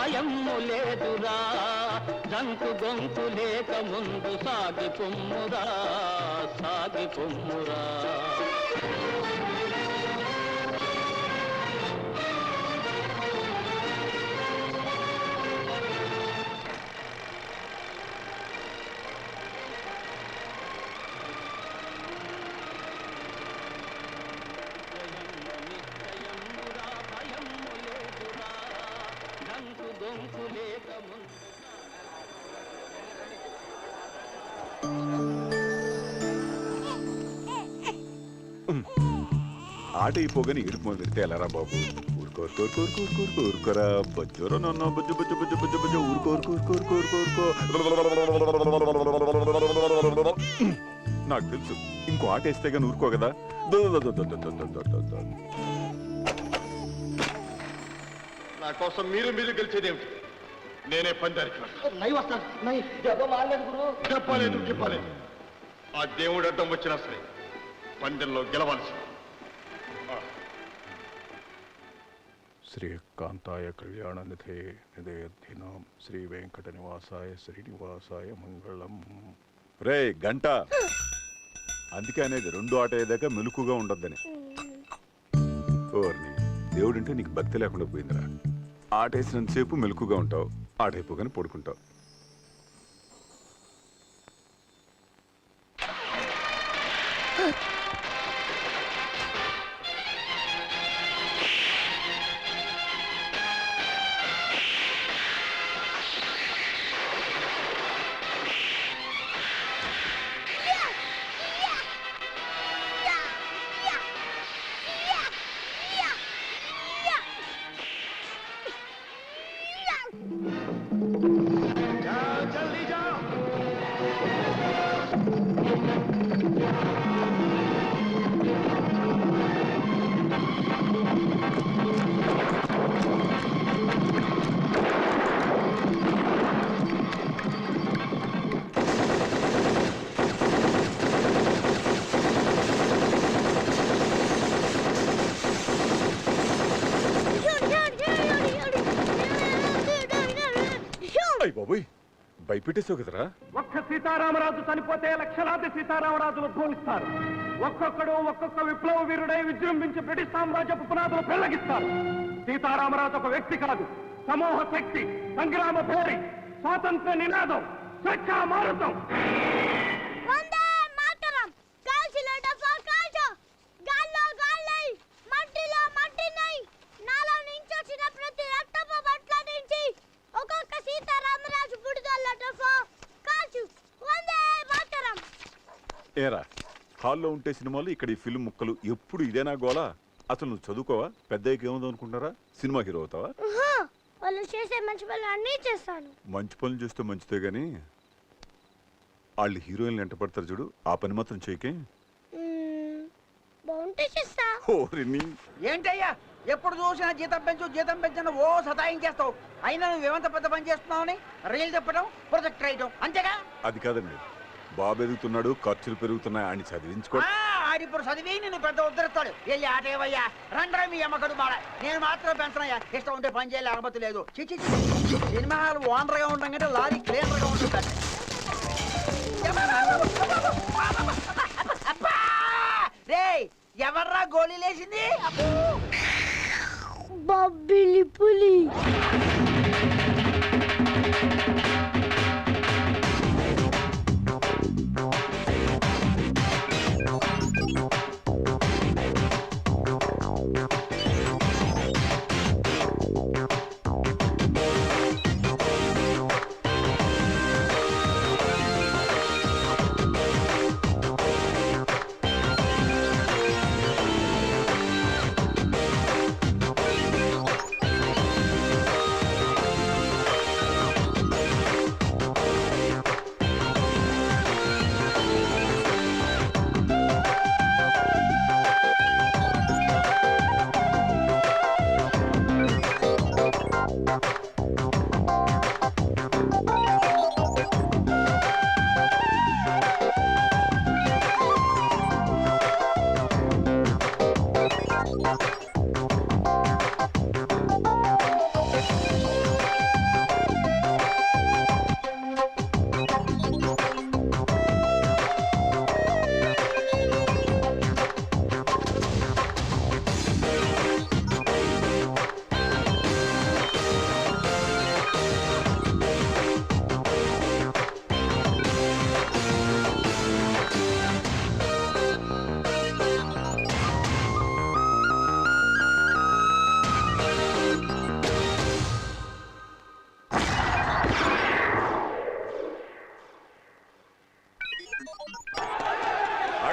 భయము లేదురా దంకు గొంతు లేక ముందు సాగి పొమ్మురా సాగి పొమ్మురా ఆట అయిపోగానే ఇరుపు మొదలెడితే ఎలారా బాబు? ఊరుకోరా బజ్జోరా నాన్న బజ్జు బజ్జు బజ్జు బజ్జు బజ్జు ఊరుకో. నాకు తెలుసు ఇంకో ఆట వేస్తే కానీ ఊరుకో కదా. నా కోసం మీరు గెలిచేదేమిటి? నేనే పందానికి చెప్పలేదు. ఆ దేవుడు అడ్డం వచ్చినా సరే పందెంలో గెలవాల్సి. శ్రీకాంతాయ కళ్యాణనిధే నిధేయర్థినాం శ్రీ వెంకట నివాసాయ శ్రీనివాసాయ మంగళం. రే గంట, అందుకే అనేది రెండు ఆట అయ్యేదాకా మెలుకుగా ఉండొద్దని. ఓర్ని దేవుడంటే నీకు భక్తి లేకుండా పోయిందిరా. ఆట వేసినంతసేపు మెలుకుగా ఉంటావు, ఆట అయిపోగానే పడుకుంటావు. బాబోయ్ భయపెట్టేసావు కదరా. ఒక్క సీతారామరాజు చనిపోతే లక్షలాది సీతారామరాజులు ఉద్భవిస్తారు. ఒక్కొక్కడు ఒక్కొక్క విప్లవ వీరుడై విజృంభించి బ్రిటిష్ సామ్రాజ్యపు పునాదులు పెళ్లగిస్తారు. సీతారామరాజు ఒక వ్యక్తి కాదు, సమూహ శక్తి, సంగ్రామ భేరి, స్వాతంత్ర నినాదం, స్వేచ్ఛా మారుతం. ఏరా హాల్లో ఉంటే సినిమాలు, ఇక్కడ ఈ ఫిల్మ్ ముక్కలు, ఎప్పుడు ఇదేనా గోలా? అసలు నువ్వు చదువుకోవా? పెద్దయ్యకి ఏముందో అనుకుంటారా? సినిమా హీరో అవుతావా? వాళ్ళు చేసే మంచి పనులు అన్నీ చేస్తాను. మంచి పనులు చేస్తే మంచిదే గాని వాళ్ళు హీరోయిన్లు ఎంట పడతారు చూడు, ఆ పని మాత్రం చేయకే. బాగుంటే చేస్తా. ఏంటయ్యా ఎప్పుడు చూసినా జీతం పెంచను ఓ సతాయించేస్తావు. అయినా నువ్వేమంత పెద్ద పని చేస్తున్నావు? రీల్ చెప్పడం, ప్రొజెక్ట్ రాయడం, అంతేగా? అది కాదండి, బాబు ఎదుగుతున్నాడు, ఖర్చులు పెరుగుతున్నాయి, ఆయన చదివించుకో. ఆడిప్పుడు చదివి నేను పెద్ద ఉద్ధరిస్తాడు. వెళ్ళి ఆటేవయ్యా, రండ్రా మీ అమ్మకడు మాడ. నేను మాత్రం పెంచనయ్యా, ఇష్టం ఉంటే పని చేయాలి, అనుమతి లేదు. చిచి సినిమా హాల్ ఓనర్ గా ఉంటాం కంటే లారీ క్లీనర్ గా ఉంటుంది. రే ఎవర్రా గోళీలేసింది? బొబ్బిలి పులి.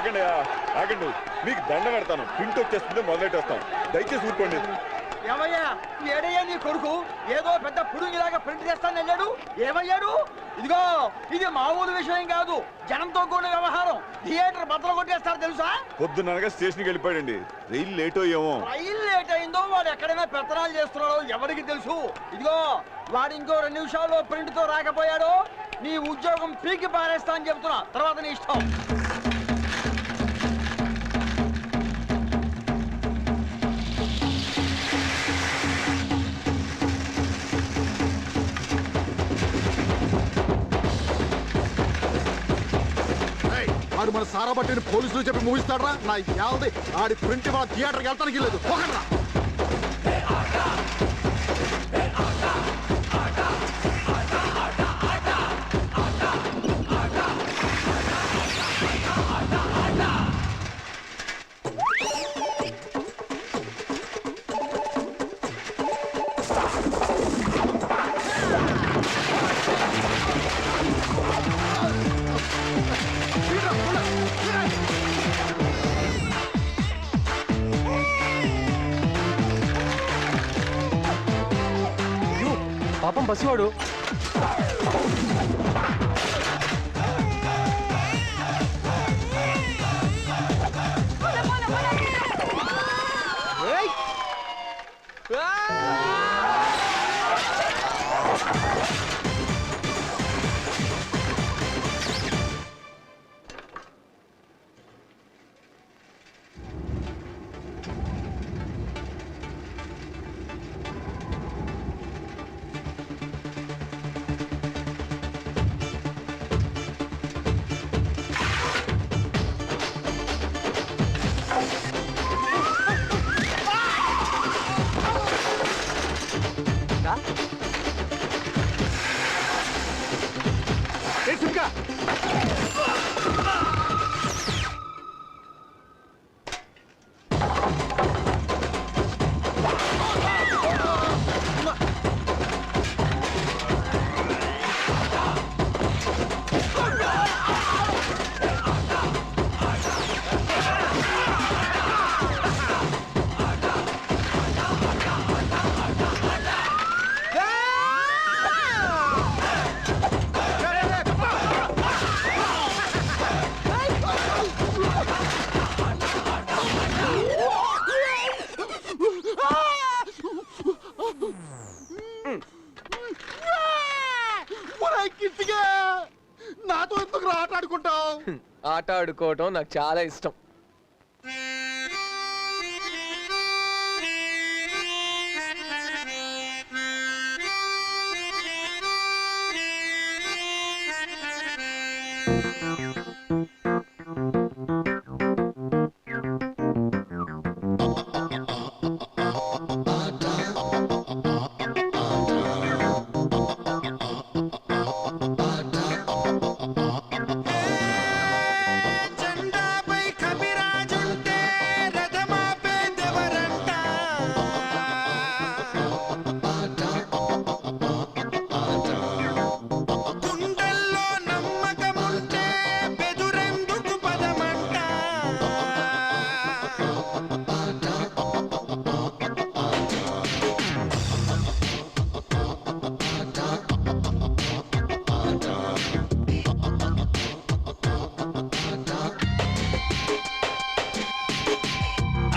ఆగండి ఆగండి, మీకు దండ పెడతాను. ప్రింట్ వచ్చేస్తుంటే మొదలెట్టేస్తాం. దయచేసి ఊరుకోండి. ఏమయ్యా ఏడయ్యా నీ కొడుకు ఏదో పెద్ద పుడుగిలాగా ప్రింట్ చేస్తాను వెళ్ళాడు. ఏమయ్యాడు? ఇదిగో ఇది మామూలు విషయం కాదు, జనంతో కూడిన వ్యవహారం. థియేటర్ బద్దలు కొట్టేస్తారు తెలుసా? పొద్దుననగా స్టేషన్కి వెళ్ళిపోయాడండి. రైలు లేటో ఏమో. రైలు లేట్ అయిందో వాడు ఎక్కడైనా పెత్తనాలు చేస్తున్నాడో ఎవరికి తెలుసు. ఇదిగో వాడు ఇంకో 2 నిమిషాల్లో ప్రింట్ తో రాకపోయాడో నీ ఉద్యోగం పీకి పారేస్తా అని చెప్తున్నా. తర్వాత నీ ఇష్టం. ఆడు మన సారా బట్టిని పోలీసులు చెప్పి ముగిస్తాడరా నా యావది. ఆడి ప్రింట్ మన థియేటర్కి వెళ్తానికి లేదు. పోకండ్రా. పాపం బస్సువాడు. నాతో ఎందుకు ఆట ఆడుకుంటావు? ఆట ఆడుకోవటం నాకు చాలా ఇష్టం.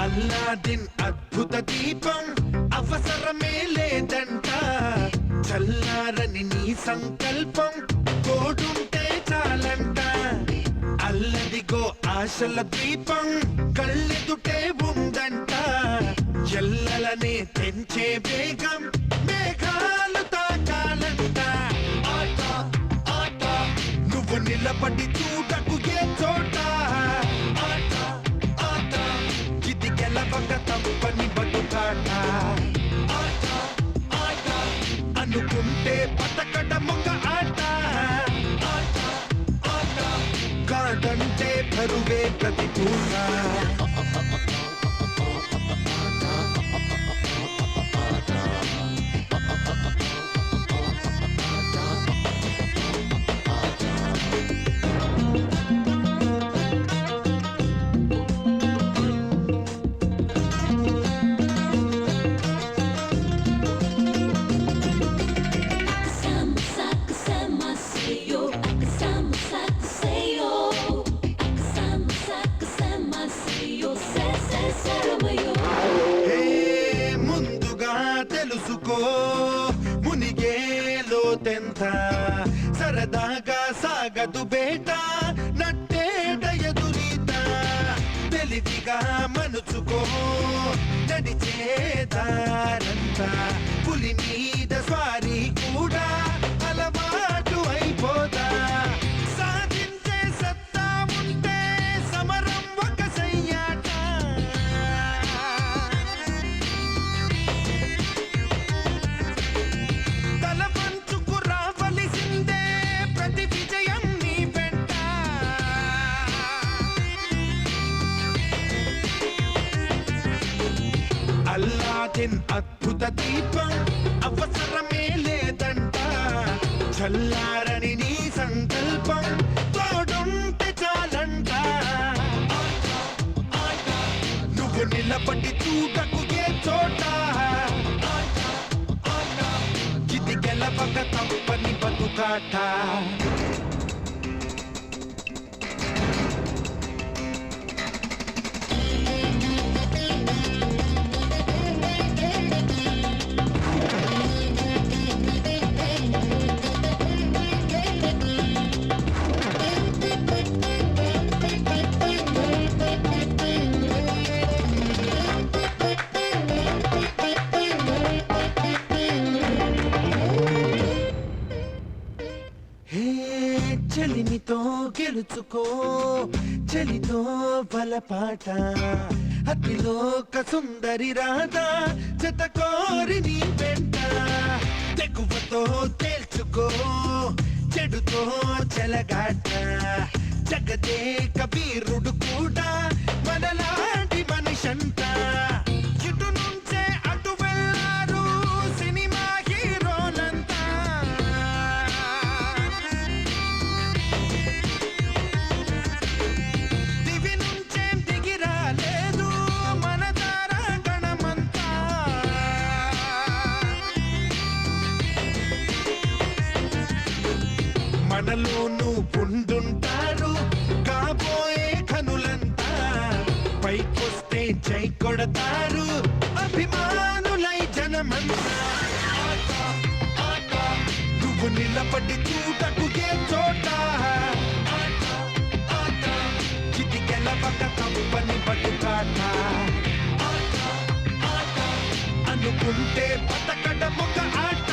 అల్లాదిన్ అద్భుత దీపం అవసరమే లేదంట. చల్లారని నీ సంకల్పం తోడుంటే చాలంట. అల్లదిగో ఆశల దీపం కళ్ళెదుటే ఉందంట. ఎల్లలనే తెంచే వేగం మేఘాలు తాకాలంట. ఆట ఆట నువ్వు నిలబడి చూడకు ఏ చోట. ఆట ఆట ఇది గెలవక తప్పని బతుకాట. ఆట ఆట అనుకుంటే బతకడమొక ఆట. ఆట ఆట కాదంటే బరువే ప్రతికూల. లాగా సాగదు బేట నట్టేట ఎదురీత తెలివిగా మనుచుకో నడిచేదారంతా పులి మీద స్వారీ కూడా అలవాటు అయిపోదా సాధించే సత్తా ఉంటే సమరం ఒక సయ్యాట తల పంచుకు రావలసిందే ప్రతి విజయం నీ వెంట అల్లాదిన్ అద్భుత దీపం అవసరమే లేదంట చల్లారని నీ సంకల్పం తోడుంటే చాలంట నువ్వు నిలబడి చూడకు ఏ చోట ఇది గెలవక తప్పని బతుకాట హే చలిమితో గెలుచుకో చలితో బలపాట అతిలోక సుందరి రాధా జత కోరి నీ వెంట తెగువతో తేల్చుకో చెడుతో చెలగాట జగదే కబీరుడు కూడా మనలాంటి మనిషంట ఇటు నుంచే అటు వెళ్ళారు సినిమా హీరోలంతా దివి నుంచేం దిగి రాలేదు మన దారా గణమంతా మనలోనూ ఉండుంటారు కాబోయే కనులంతా పైకొస్తే జై కొడతారు అభిమానులై జనమంతా నువ్వు నిలబడి చూడకు ఏ చోట ఇది గెలవక తప్పని బతుకాట అనుకుంటే బతకడం ఒక ఆట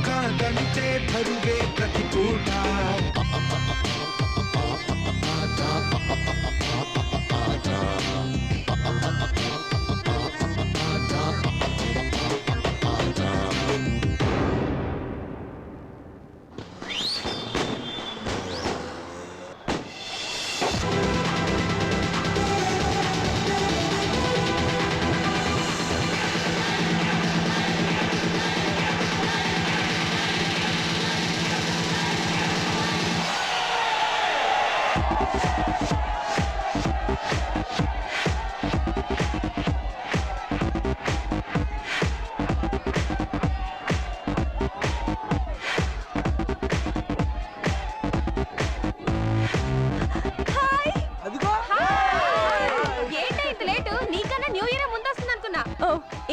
కాదంటే బరువే ప్రతి పూట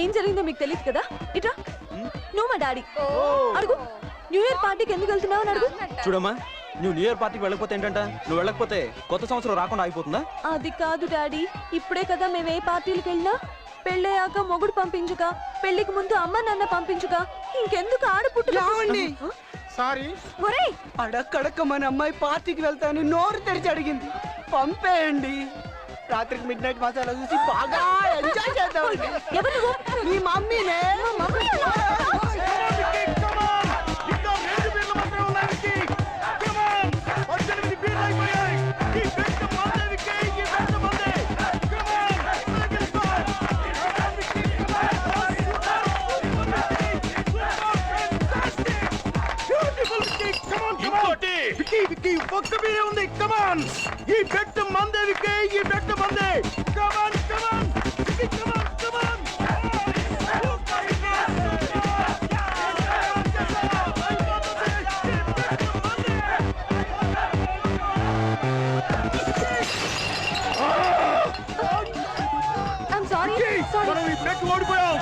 ఏం జరిగిందో మీకు తెలియదు కదా ఇట్రా నువ్వు మా డాడీ అడుగు న్యూ ఇయర్ పార్టీకి ఎందుకు వెళ్తున్నావు అడుగు చూడమ్మా నువ్వు న్యూ ఇయర్ పార్టీకి వెళ్ళకపోతే ఏంటంట నువ్వు వెళ్ళకపోతే కొత్త సంవత్సరం రాకుండా అయిపోతుందా అది కాదు డాడీ ఇప్పుడే కదా మేము ఏ పార్టీలకు వెళ్ళినా పెళ్ళయ్యాక మొగుడు పంపించుక పెళ్లికి ముందు అమ్మ నాన్న పంపించుక ఇంకెందుకు ఆడపుట్టు సారీ ఒరేయ్ అడక్కడక్క మన అమ్మాయి పార్టీకి వెళ్తానని నోరు తెరిచి అడిగింది పంపేయండి రాత్రికి మిడ్ నైట్ మసాలా చూసి బాగా ఎంజాయ్ చేద్దామండి ఎవరు నువ్వు? మీ మమ్మీనే మమ్మీ ఒక్క మీరే ఉంది కమాన్ ఈ బెట్ మందే వికే ఈ బెట్ మందే కమాన్ కమాన్ కమాన్ కమాన్ ఐమ్ సారీ మనం ఈ బెట్ ఓడిపోయాం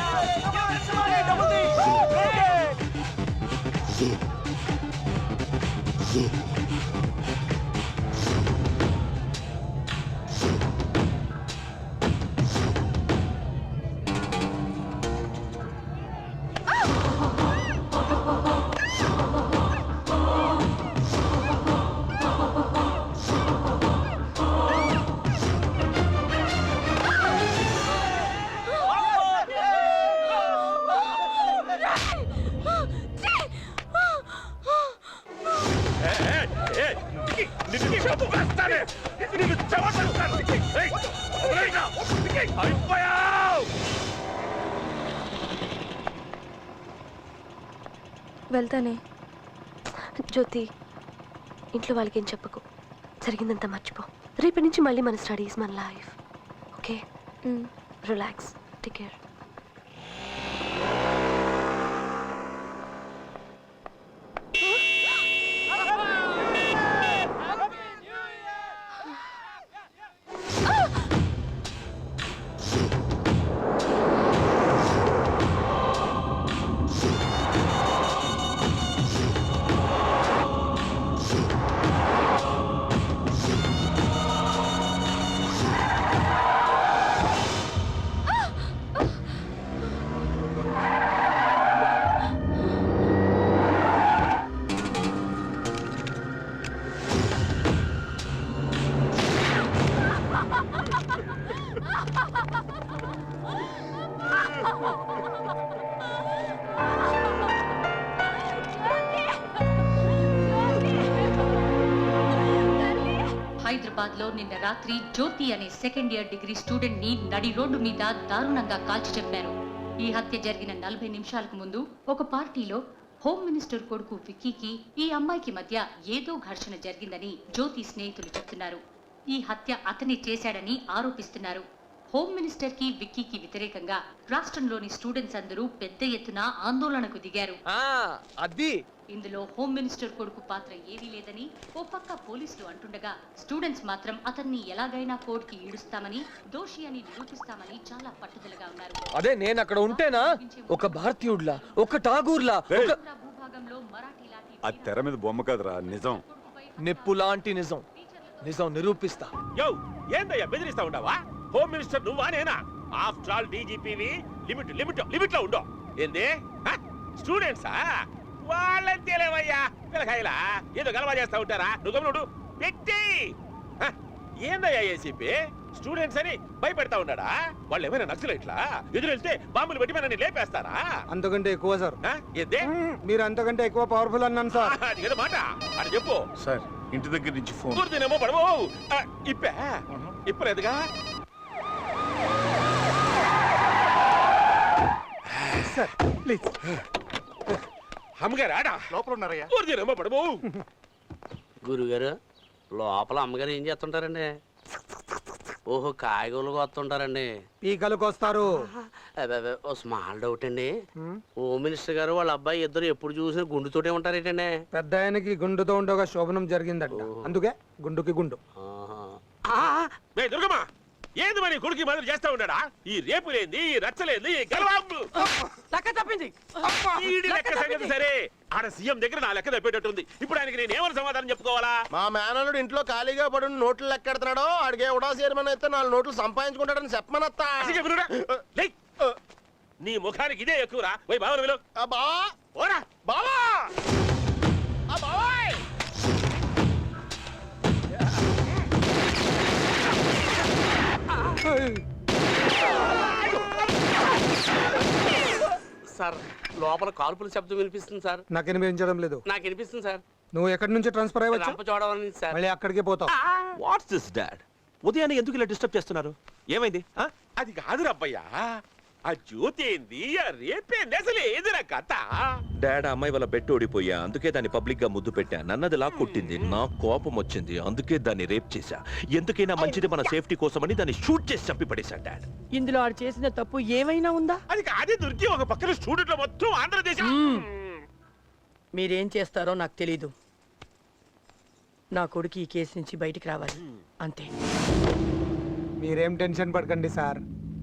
వెళ్తానే. జ్యోతి, ఇంట్లో వాళ్ళకి ఏం చెప్పకు. జరిగిందంతా మర్చిపో. రేపటి నుంచి మళ్ళీ మన స్టడీస్, మన life. Okay, relax, take care. Hyderabad లో నిన్న రాత్రి జ్యోతి అనే సెకండ్ ఇయర్ డిగ్రీ స్టూడెంట్ ని నడి రోడ్డు మీద దారుణంగా కాల్చి చెప్పారు. ఈ హత్య జరిగిన 40 నిమిషాలకు ముందు ఒక పార్టీలో హోమ్ మినిస్టర్ కొడుకు విక్కీకి ఈ అమ్మాయికి మధ్య ఏదో ఘర్షణ జరిగిందని జ్యోతి స్నేహితులు చెప్తున్నారు. ఈ హత్య అతనే చేశాడని ఆరోపిస్తున్నారు. హోమ్ మినిస్టర్ కి విక్కీకి వ్యతిరేకంగా రాష్ట్రంలోని స్టూడెంట్స్ అందరూ పెద్ద ఎత్తున ఆందోళనకు దిగారు. అది ఇందులో హోమ్ మినిస్టర్ కొడుకు పాత్ర ఏదీ లేదని ఓ పక్క పోలీసులు అంటుండగా, స్టూడెంట్స్ మాత్రం అతన్ని ఎలాగైనా కోర్టుకి ఈడుస్తామని, దోషి అని నిరూపిస్తామని చాలా పట్టుదలగా ఉన్నారు. అదే నేను అక్కడ ఉంటేనా ఒక భారతీయుడ్లా, ఒక ఠాగూర్లా, భూభాగంలో మరాఠీ లాఠీ ఆ తెర మీద బొమ్మ కదరా, నిజం. నిప్పు లాంటి నిజం. నిజం నిరూపిస్తా. ఏందయ్యా బెదిరిస్తా ఉండవా? హోమ్ మినిస్టర్ నువ్వా నేనా? ఆఫ్టర్ ఆల్ డీజీపీవి. లిమిట్ లిమిట్ లిమిట్ లో ఉండో. ఏంది స్టూడెంట్సా? వాళ్ళని తెలియవయ్యా పిల్లకాయలా ఏదో గలవా చేస్తా ఉంటారా? నువ్వు గమనుడు పెట్టి ఏందయ్యా ఏసీపీ స్టూడెంట్స్ అని భయపెడతా ఉన్నాడా? వాళ్ళు ఏమైనా నక్సలైట్లా? ఎదురెళ్తే బాంబులు పెట్టి మనని లేపేస్తారా? అంతకంటే ఎక్కువ సార్. ఏందే మీరు అంతకంటే ఎక్కువ పవర్ఫుల్ అన్నాను సార్. అది ఏదో మాట అని చెప్పు సార్. ఇంటి దగ్గర నుంచి ఫోన్. కూర్చునేమో పడవు. ఇప్పే ఇప్పలేదుగా. Sir please. అమ్మగారు ఆడా లోపల ఉన్నారయ్యా. కూర్చునేమో పడవు. గురుగారు లోపల అమ్మగారు ఏం చేస్తుంటారండి? ఓహో, కాయగూరలు వస్తుంటారండి. పీకలకు వస్తారు. ఓ స్మాల్ డౌట్ అండి. హోమ్ మినిస్టర్ గారు వాళ్ళ అబ్బాయి ఇద్దరు ఎప్పుడు చూసినా గుండుతోటే ఉంటారేటండి? పెద్ద ఆయనకి గుండుతో ఉండగా శోభనం జరిగిందంట, అందుకే గుండుకి గుండు. దుర్గమ్మ ఏంది మరి కొడుకు మాదిరి చేస్తా ఉన్నాడా? ఈ రేపు లేంది, ఈ రచ్చలేంది, ఈ గలవాంబు లెక్క సంగతి సరే. ఆడ సీఎం దగ్గర నా లెక్క తప్పేటట్టుంది. ఇప్పుడు ఆయనకి నేను ఏమని సమాధానం చెప్పుకోవాలా? మా మేనల్లుడు ఇంట్లో ఖాళీగా పడి నోట్లు లెక్కెడుతున్నాడు. ఆడికి ఎవడా చేరమని అయితే 4 నోట్లు సంపాదించుకుంటాడని చెప్పమనత్తా. నీ ముఖానికి ఇదే ఎక్కువరా. పోయి బావని విలు. బావా ఓరా బావా బావాయ్. సార్ లోపల కాల్పుల శబ్దం వినిపిస్తుంది సార్. నాకు వినిపించడం లేదు. నాకు వినిపిస్తుంది సార్. నువ్వు ఎక్కడి నుంచి ట్రాన్స్ఫర్ అయ్యవచ్చు? రంపచోడవరం సార్. మళ్ళీ అక్కడికి పోతావు. What's this dad? ఉదయాన్నే ఎందుకు ఇలా డిస్టర్బ్ చేస్తున్నారు? ఏమైంది? అది కాదు రబ్బయ్యా, ఆ జ్యోతి ఏంది, ఆ రేపేంది, అసలు ఏదిరా కథ? డాడ్ అమ్మాయి వల్ల బెట్ ఓడిపోయా, అందుకే దాన్ని పబ్లిక్ గా ముద్దు పెట్టా. నన్నది లా కొట్టింది, నా కోపం వచ్చింది, అందుకే దాన్ని రేప్ చేశా. ఎందుకైనా మంచిది మన సేఫ్టీ కోసమని దాన్ని షూట్ చేసి చంపి పడేశా డాడ్. ఇందులో ఆడు చేసిన తప్పు ఏమైనా ఉందా? అది కాదే దొరికి ఒక పక్కన స్టూడెంట్లు మొత్తం ఆంధ్రదేశం. మీరేం చేస్తారో నాకు తెలీదు. నా కొడుకు ఈ కేసు నుంచి బయటికి రావాలి అంతే. మీరేం టెన్షన్ పడకండి సార్,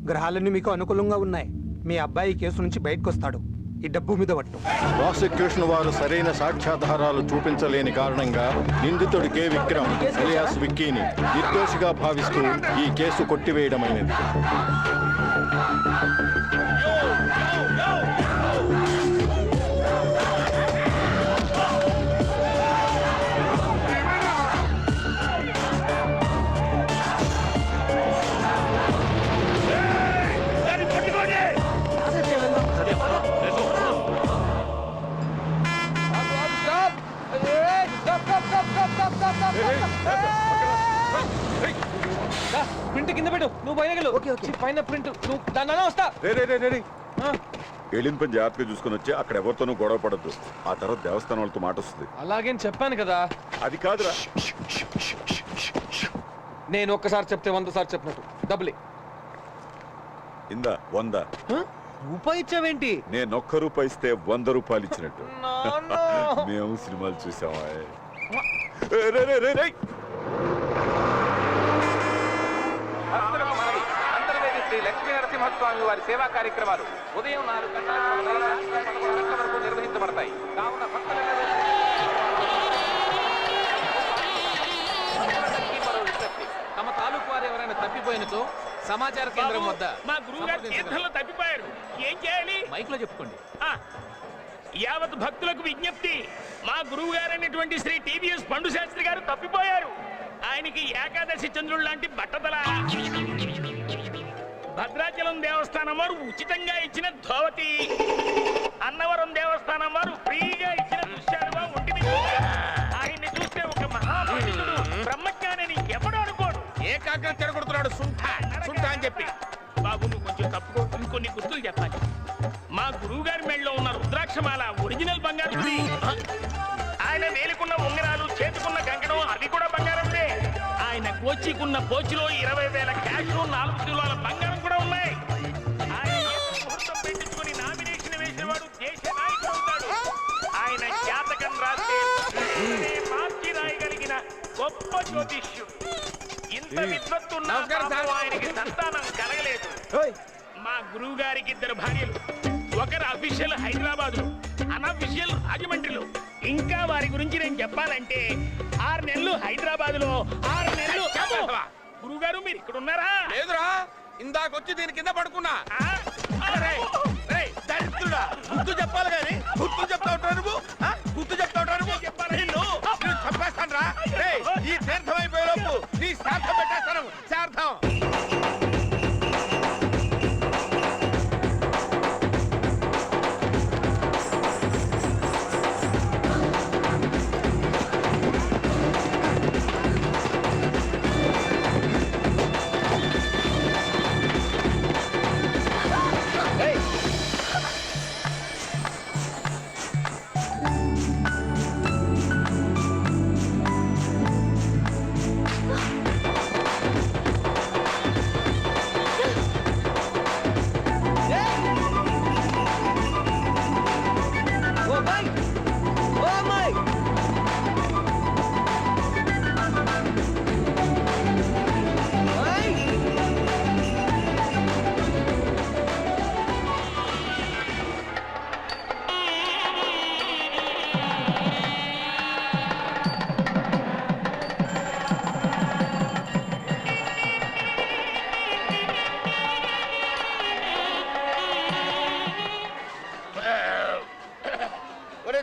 గ్రహాలన్నీ మీకు అనుకూలంగా ఉన్నాయి. మీ అబ్బాయి ఈ కేసు నుంచి బయటకు వస్తాడు. ఈ డబ్బు మీద పట్టు. ప్రాసిక్యూషన్ వారు సరైన సాక్ష్యాధారాలు చూపించలేని కారణంగా నిందితుడి కె విక్రమ్ ఎలియాస్ విక్కీని నిర్దోషిగా భావిస్తూ ఈ కేసు కొట్టివేయడమైనది. ప్రింట్ కింద పెట్టు, నువ్వు పైన పైన ప్రింట్ నువ్వు దాని వస్తా. వెళ్ళిన పని జాగ్రత్తగా చూసుకుని వచ్చి అక్కడ ఎవరితోనూ గొడవ పడద్దు. ఆ తర్వాత దేవస్థానం వాళ్ళతో మాట వస్తుంది. అలాగేం చెప్పాను కదా. అది కాదురా. నేను ఒక్కసారి చెప్తే 100 సార్లు చెప్పినట్టు డబ్బులే. ఇందా 100 రూపాయి ఇచ్చావేంటి? నేను ₹1 ఇస్తే 100 రూపాయలు ఇచ్చినట్టు. మేము సినిమాలు చూసామా? అంతర్వేది శ్రీ లక్ష్మీ నరసింహస్వామి వారి సేవా కార్యక్రమాలు ఉదయం 4 గంటల వరకు నిర్వహించబడతాయి. కావున తమ తాలూకు వారు ఎవరైనా తప్పిపోయినతో సమాచార కేంద్రం వద్ద మా గురువు గారు తీర్థంలో తప్పిపోయారు. ఏం చేయాలి? మైక్ లో చెప్పుకోండి. యావత్ భక్తులకు విజ్ఞప్తి, మా గురువు గారైనటువంటి శ్రీ టీవీఎస్ పండు శాస్త్రి గారు తప్పిపోయారు. ఆయనకి ఏకాదశి చంద్రుడు లాంటి బట్టతల. భద్రాచలం దేవస్థానం వారు ఉచితంగా ఇచ్చిన ధోవతి, అన్నవరం దేవస్థానం వారు ఫ్రీగా ఇచ్చిన దృశ్యాలుగా ఉంటుంది. ఆయన్ని చూస్తే ఒక మహాపండితుడు బ్రహ్మజ్ఞాని ఎవడు అనుకోడు. ఏకాగ్రత చెడగొడుతున్నాడు సుంఠ అని చెప్పి. బాబు నువ్వు కొంచెం తప్పుకో, ఇంకొన్ని గుర్తులు చెప్పాలి. మా గురువు గారి మెడలో ఉన్న రుద్రాక్షమాల ఒరిజినల్ బంగారం. ఆయన వేలుకున్న ఉంగరాలు, చేతుకున్న కంకణం అవి కూడా బంగారందే. ఆయన కోచికున్న పోచిలో 20,000 క్యాష్, 4 కిలోల బంగారం కూడా ఉన్నాయి. ఆయన ముహూర్తం పెట్టించుకుని నామినేషన్ వేసిన వాడు దేశ నాయకుడు అవుతాడు. ఆయన జాతకం రాస్తే మార్చి రాయగలిగిన గొప్ప జ్యోతిష్యుడు. ఇంత విద్వత్తున్న ఆయనకి సంతానం కలగలేదు. మా గురువు గారికి 2 భార్యలు. ఒకరు అఫీషియల్ హైదరాబాద్, అనఫీషియల్ రాజమండ్రిలో. ఇంకా వారి గురించి నేను చెప్పాలంటే 6 నెలలు హైదరాబాద్ లో, 6 నెలలు. గురువు గారు మీరు ఇక్కడ ఉన్నారా? లేదురా, ఇందాకొచ్చి దీని కింద పడుకున్నా. దరిద్రుడా, గుర్తు చెప్పాలి కానీ గుర్తు చెప్తా ఉంటావు నువ్వు. గుర్తు చెప్తా ఉంటావు నువ్వు. చెప్పేస్తాను రా. ఈ తీర్థం అయిపోయేలోపు నీ శ్రాద్ధం పెట్టేస్తాను. శ్రాద్ధం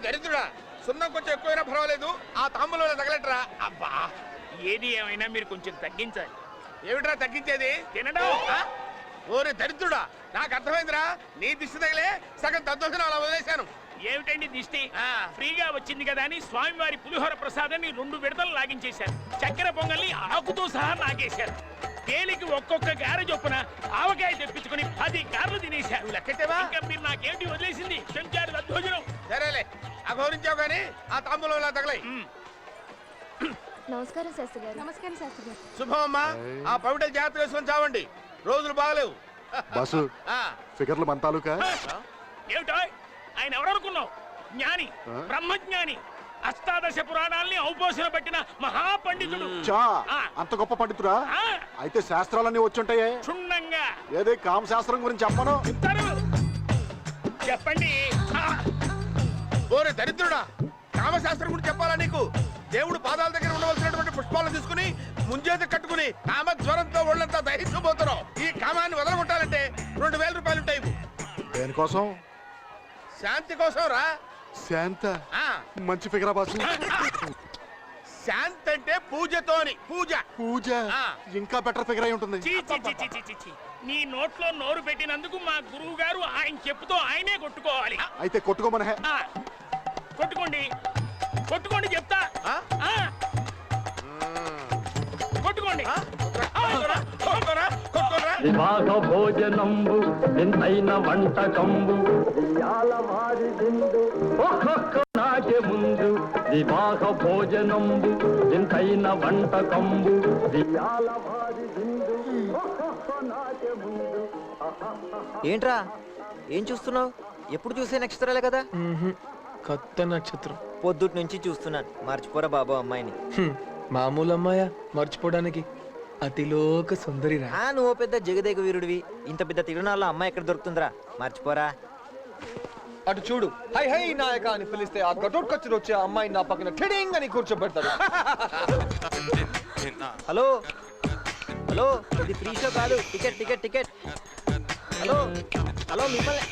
దరిద్రుడా, సున్నం కొంచెం ఎక్కువైనా పర్వాలేదు, ఆ తాంబూలంలో తగలట్రా. అబ్బా, ఏది ఏమైనా మీరు కొంచెం తగ్గించాలి. ఏమిట్రా తగ్గించేది? తినడం. ఓరే దరిద్రుడా, నాకు అర్థమైందిరా. నీ దిష్టి తగిలే సగం దద్దోజన అలా వదిలేశాను. ఏమిటండి దిష్టి? ఫ్రీగా వచ్చింది కదా అని స్వామివారి పులిహోర ప్రసాదాన్ని 2 విడతలు లాగించేశారు. చక్కెర పొంగల్ని ఆకుతో సహా నాగేశారు. తేలికి ఒక్కొక్క గారె చొప్పున ఆవకాయ తెప్పించుకుని 10 గారెలు తినేశారు. లెక్కెట్టేవా? ఇంకా మీరు నాకేమిటి వదిలేసింది? చెంచాడు దద్దోజనం. సరేలే, అఘోరించావు కానీ ఆ తాంబూలంలో తగలే. నమస్కారం శాస్త్రి గారు. నమస్కారం శాస్త్రి గారు. శుభమమ్మా, ఆ పవిటలు జాగ్రత్త వేసుకొని చావండి. రోజులు బాగలేవు. బస్సు ఫిగర్లు మన తాలూకా. ఏమిటో ఆయన ఎవరనుకున్నావు? జ్ఞాని, బ్రహ్మజ్ఞాని, అష్టాదశ పురాణాల్ని ఔపోసన పట్టిన మహాపండితుడు. అంత గొప్ప పండితుడా? అయితే శాస్త్రాలన్నీ వచ్చుంటాయే. క్షుణ్ణంగా ఏదే కామశాస్త్రం గురించి చెప్పను. చెప్పండి. ఓరే దరిద్రుడా, కామశాస్త్రం గురించి చెప్పాలా నీకు? దేవుడు పాదాల దగ్గర ఉండవలసినటువంటి పుష్పాలను తీసుకుని ముంజేత కట్టుకుని కామ జ్వరంతో ఒళ్ళంతా దహించబోతున్నావు. ఈ కామాన్ని వదలగొట్టాలంటే 2000 రూపాయలు ఉంటాయి. దేనికోసం? శాంతి కోసం రా. శాంత ఆ, మంచి ఫిగరా బాసు. శాంతి అంటే పూజతోని. పూజ పూజ ఆ. ఇంకా బెటర్ ఫిగర్ అయి ఉంటుంది. నీ నోట్లో నోరు పెట్టినందుకు మా గురువు గారు ఆయన చెప్పుతో ఆయనే కొట్టుకోవాలి. అయితే కొట్టుకోమనే. ఆ, కొట్టుకోండి కొట్టుకోండి చెప్తా. ఆ? ఆ, కొట్టుకోండి. కొట్టుకోరా, కొట్టుకోరా. వివాహ భోజనంబు ఎంతైన వంటకంబు ఇయాల వారి విందు ఒక్కొక్క నాటి ముందు. వివాహ భోజనంబు ఎంతైన వంటకంబు ఇయాల వారి విందు ఒక్కొక్క నాటి ముందు. ఏంట్రా ఏం చూస్తున్నావు? ఎప్పుడు చూసే నక్షత్రాలే కదా. కొత్త నక్షత్రం పొద్దుటి నుంచి చూస్తున్నాను. మర్చిపోరా బాబు అమ్మాయిని. మామూలు అమ్మాయా మర్చిపోవడానికి? అతిలోక సుందరిరా. నువ్వు పెద్ద జగదేక వీరుడివి. ఇంత పెద్ద తిరునాళ్ళ అమ్మాయి ఎక్కడ దొరుకుతుందిరా? మర్చిపోరా. అటు చూడు, హై హై నాయక అని పిలిస్తే ఆ గటోట్కొచ్చి వచ్చే అమ్మాయి నా పక్కన ట్రెడింగ్ అని కూర్చోబెడతాడు. హలో హలో, ఇది ఫ్రీ షో కాదు. Ticket ticket ticket. Hello hello, మిమ్మల్ని.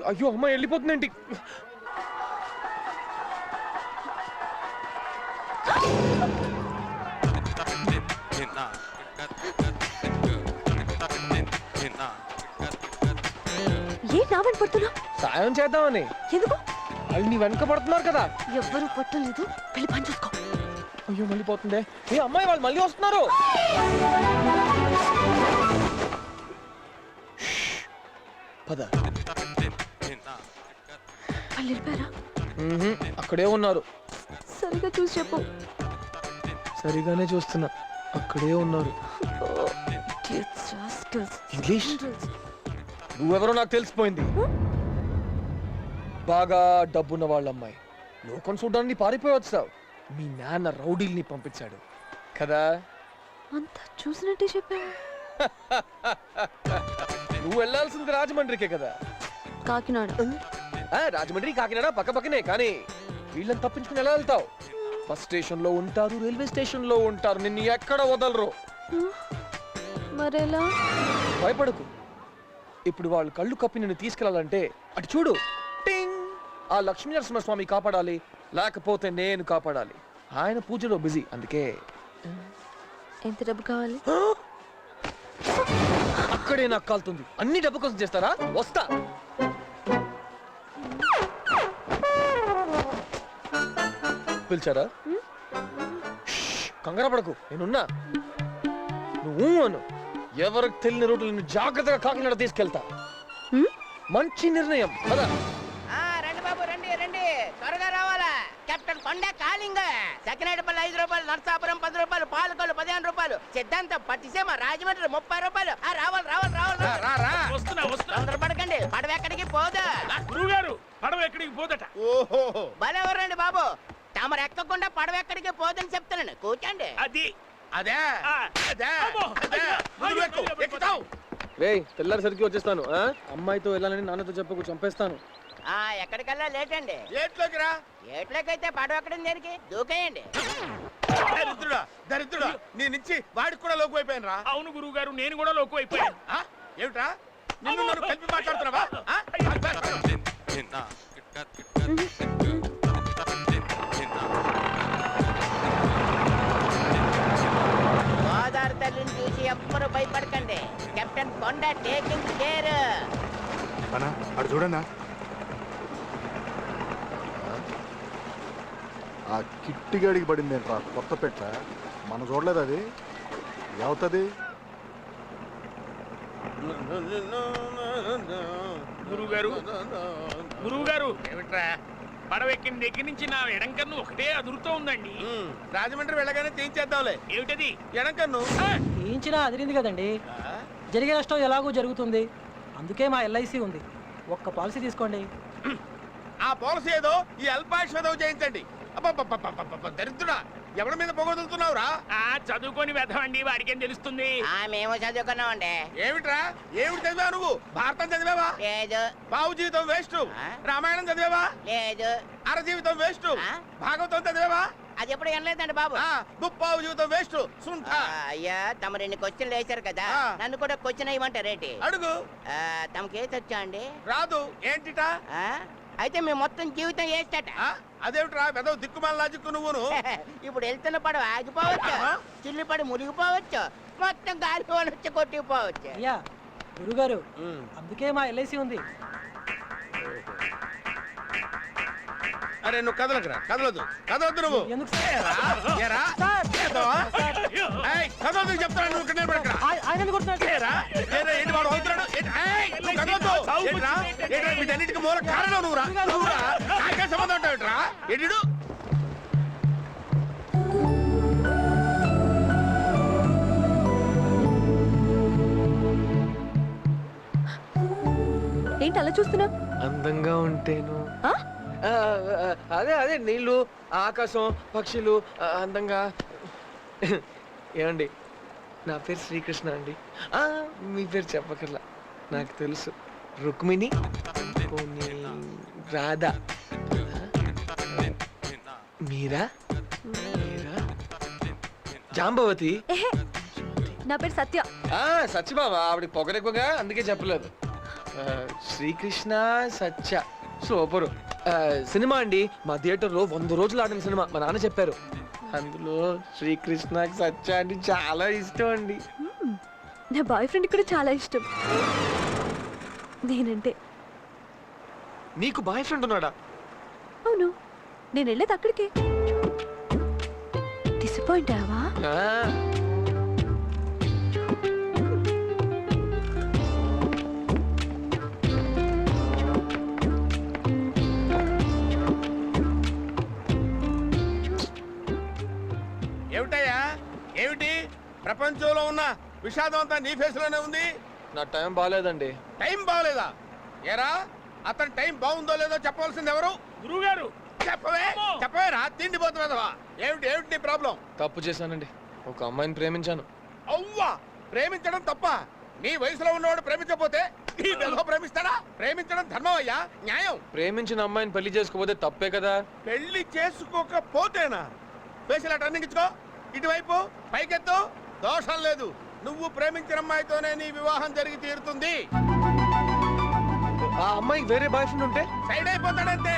అయ్యో అమ్మాయి వెళ్ళిపోతుందేంటి? ఏ నావని పడుతున్నా? సాయం చేద్దామని. ఎందుకు? వాళ్ళు నీ వెనక పడుతున్నారు కదా. ఎవ్వరూ పట్టలేదు. వెళ్ళి పని చూసుకో. అయ్యో మళ్ళీ పోతుందే. ఏ అమ్మాయి వాళ్ళు మళ్ళీ వస్తున్నారు. పద. వాళ్ళు వెళ్ళిపోయారా? అక్కడే ఉన్నారు. సరిగా చూసి చెప్పు. సరిగానే చూస్తున్నా, అక్కడే ఉన్నారు. ఇంగ్లీష్? నువ్వెవరో నాకు తెలిసిపోయింది. బాగా డబ్బున్న వాళ్ళ అమ్మాయి. లోకం చూడడానికి పారిపోయి వచ్చావు. మీ నాన్న రౌడీల్ని పంపించాడు కదా. అంతా చూసినట్టే చెప్పావు. నువ్వు వెళ్ళాల్సింది రాజమండ్రికే కదా. కాకినాడ. రాజమండ్రి కాకినాడ పక్క పక్కనే, కానీ వీళ్ళని తప్పించుకుని ఎలా వెళ్తావు? బస్ స్టేషన్ లో ఉంటారు, రైల్వే స్టేషన్ లో ఉంటారు. నిన్ను ఎక్కడ వదలరు. మరెలా? భయపడకు. ఇప్పుడు వాళ్ళు కళ్ళు కప్పి నిన్ను తీసుకెళ్లాలంటే అటు చూడు, టింగ్, ఆ లక్ష్మీ నరసింహస్వామి కాపాడాలి, లేకపోతే నేను కాపాడాలి. ఆయన పూజలో బిజీ, అందుకే. ఎంత డబ్బు కావాలి? అక్కడే నాకు కాలుతుంది. అన్ని డబ్బు కోసం చేస్తారా? వస్తా. పిలిచారా? కంగారు పడకు, నేనున్నా. నువ్వు అను. ఎవరికి తెలియని రోడ్లు నిన్ను జాగ్రత్తగా కాకినాడ తీసుకెళ్తా. మంచి నిర్ణయం. పద. రండి బాబు, రండి రండి, త్వరగా రావాలా. కెప్టెన్ కొండ కాలింగ్. సకినేటిపల్లి 5 రూపాయలు, నర్సాపురం 10 రూపాయలు, పాలకొల్లు 15 రూపాయలు, సిద్ధాంతం పట్టిసీమ రాజమండ్రి 30 రూపాయలు. రావాలి రావాలి రావాలి. తొందరపడకండి, పడవ ఎక్కడికి పోదా. గురువుగారు, పడవ ఎక్కడికి పోదట. ఓహో, భలేవరండి బాబు, తమరు ఎక్కకుండా పడవ ఎక్కడికి పోదని చెప్తానండి. కూర్చోండి. అది అదే అదే అదే. ముందుకు ఎక్కు, ఎక్కుతావు. రే, తెల్లారిసరికి వచ్చేస్తాను. అమ్మాయితో వెళ్ళాలని నాన్నతో చెప్పకు, చంపేస్తాను. ఎక్కడికల్లా లేట్ అండి. ఏట్లోకి రా. ఏట్లోకైతే పడవ ఎక్కడం దేనికి? దూకేయండి. దరిద్రుడా, దరిద్రుడా, నీ నుంచి వాడికి కూడా లోకు అయిపోయాను రా. అవును గురువు గారు, నేను కూడా లోకు అయిపోయాను. ఏమిట్రా, నిన్ను నన్ను కలిపి మాట్లాడుతున్నావా? గోదావరి తల్లిని చూసి ఎవ్వరు భయపడకండి. కెప్టెన్ కొండ టేకింగ్ కేర్. అడు చూడన్నా, ఆ కిట్టిగాడికి పడింది ఏంట్రా కొత్త పెట్ట. మనం చూడలేదు అది. ఏమవుతుంది? గురువు గారు, ఏమిట్రా? పడవ ఎక్కిన దగ్గర నుంచి నా ఎడంకన్ను ఒకటే అదురుతూ ఉందండి. రాజమండ్రి వెళ్ళగానే తీయించేద్దాంలే. ఏమిటది? ఎడంకన్ను తీయించినా అదిరింది కదండి. జరిగే నష్టం ఎలాగో జరుగుతుంది, అందుకే మా ఎల్ఐసి ఉంది. ఒక్క పాలసీ తీసుకోండి. ఆ పాలసీ ఏదో ఈ అల్పాయుష్ ఏదో చేయించండి. అబ్బబ్బబ్బబ్బబ్బబ్బ, దరిద్రుడా, ఎవరి మీద పొగదులుతున్నావురా? చదువుకొని వెధవండి, వాడికేం తెలుస్తుంది? మేము చదువుకున్నామండి. ఏమిట్రా, ఏమిటి చదివావు నువ్వు? భారతం చదివావా? లేదు. బావు జీవితం వేస్ట్. రామాయణం చదివావా? లేదు. అర జీవితం వేస్ట్. భాగవతం చదివావా? అది ఎప్పుడు వినలేదండి బాబు. ముప్పావు జీవితం వేస్ట్. అయ్యా, తమ 2 క్వశ్చన్లు వేశారు కదా, నన్ను కూడా క్వశ్చన్ వేయమంటారేంటి? అడుగు. తమకి ఏసి వచ్చా అండి? రాదు. ఏంటిట? అయితే మేము మొత్తం జీవితం వేస్తట. అదేమిట్రా పెద్ద దిక్కుమాల లాజిక్కు నువ్వును. ఇప్పుడు వెళ్తున్న పడవ ఆగిపోవచ్చు, చిల్లు పడి మునిగిపోవచ్చు, మొత్తం గాలి వచ్చి కొట్టుకుపోవచ్చు. అయ్యా గురుగారు, అందుకే మా ఎల్ఐసి ఉంది. అరే నువ్వు కదలకురా, కదలొద్దు నువ్వు. ఎందుకు కదలొద్దు చెప్తాను. నువ్వు ఇక్కడ నిలబడకురా. ఆయన ఎందుకు కొడుతున్నాడు? ఏంటి వాడు అవుతున్నాడు? వీటన్నిటికీ మూల కారణం నువ్వురా. నాకే సంబంధం ఉంటావుట్రా. ఎడు ఏంటి అలా చూస్తున్నా? అందంగా ఉంటేను. అదే నీళ్ళు, ఆకాశం, పక్షులు అందంగా. ఏమండి, నా పేరు శ్రీకృష్ణ అండి. మీ పేరు చెప్పకర్లా, నాకు తెలుసు. రుక్మిణి, రాధ, మీరా, జాంబవతి. నా పేరు సత్య. సత్యబాబా, ఆవిడ పొగరెక్కువగా, అందుకే చెప్పలేదు. శ్రీకృష్ణ సత్య, సూపరు. సినిమా అండి, మా థియేటర్లో 100 రోజులు ఆడిన సినిమా. మా నాన్న చెప్పారు, అందులో శ్రీకృష్ణ సత్య అంటే చాలా ఇష్టం అండి. నా బాయ్ ఫ్రెండ్ కూడా చాలా ఇష్టం నేనంటే. నీకు బాయ్ ఫ్రెండ్ ఉన్నాడా? అవును, నేను వెళ్ళేది అక్కడికి. డిసప్పాయింట్ అవ్వా? ఏమిటయ్యా, ఏమిటి? ప్రపంచంలో ఉన్న విషాదం అంతా నీ ఫేస్ లోనే ఉంది. నా టైం బాగాలేదండి. టైం బాగలేదా? ఏరా, అతని టైం బాగుందో లేదో చెప్పవలసింది ఎవరు? గురువుగారు. చెప్పవేరా, తిండి పోతున్నదవా? ఏమిటి నీ ప్రాబ్లం? తప్పు చేశానండి, ఒక అమ్మాయిని ప్రేమించాను. అవ్వా, ప్రేమించడం తప్ప? నీ వయసులో ఉన్నవాడు ప్రేమించకపోతే ఈ వెధవ ప్రేమిస్తాడా? ప్రేమించడం ధర్మం అయ్యా, న్యాయం. ప్రేమించిన అమ్మాయిని పెళ్లి చేసుకోకపోతే తప్పే కదా? పెళ్లి చేసుకోకపోతేనా? ఫేసులా టర్నింగ్ ఇచ్చుకో, ఇటువైపు పైకెత్తు. దోషం లేదు, నువ్వు ప్రేమించిన అమ్మాయితోనే నీ వివాహం జరిగి తీరుతుంది. ఆ అమ్మాయికి వేరే బాయ్ ఫ్రెండ్ ఉంటే సైడ్ అయిపోతాడంతే.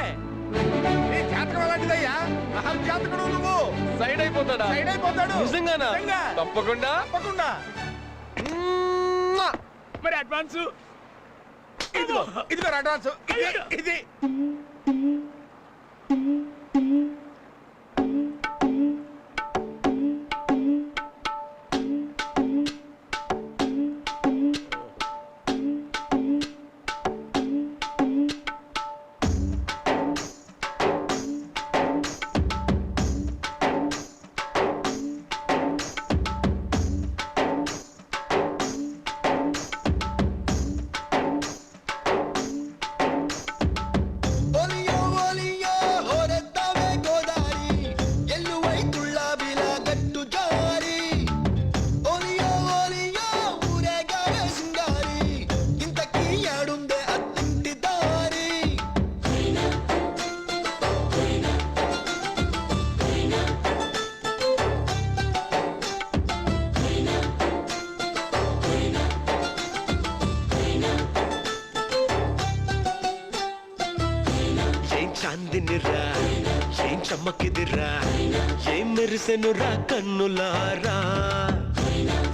నీ జాతకం అలాంటిదయ్యా, మహర్జాతకుడు నువ్వు. సైడ్ అయిపోతాడా? సైడ్ అయిపోతాడు. నిజంగానా? తప్పకుండా. మరి అడ్వాన్స్ ఇదిగో అడ్వాన్స్. ఇది చాందినిరా, ఏం చమ్మకిదిరా, ఏం మెరిసెనురా కన్నులారా.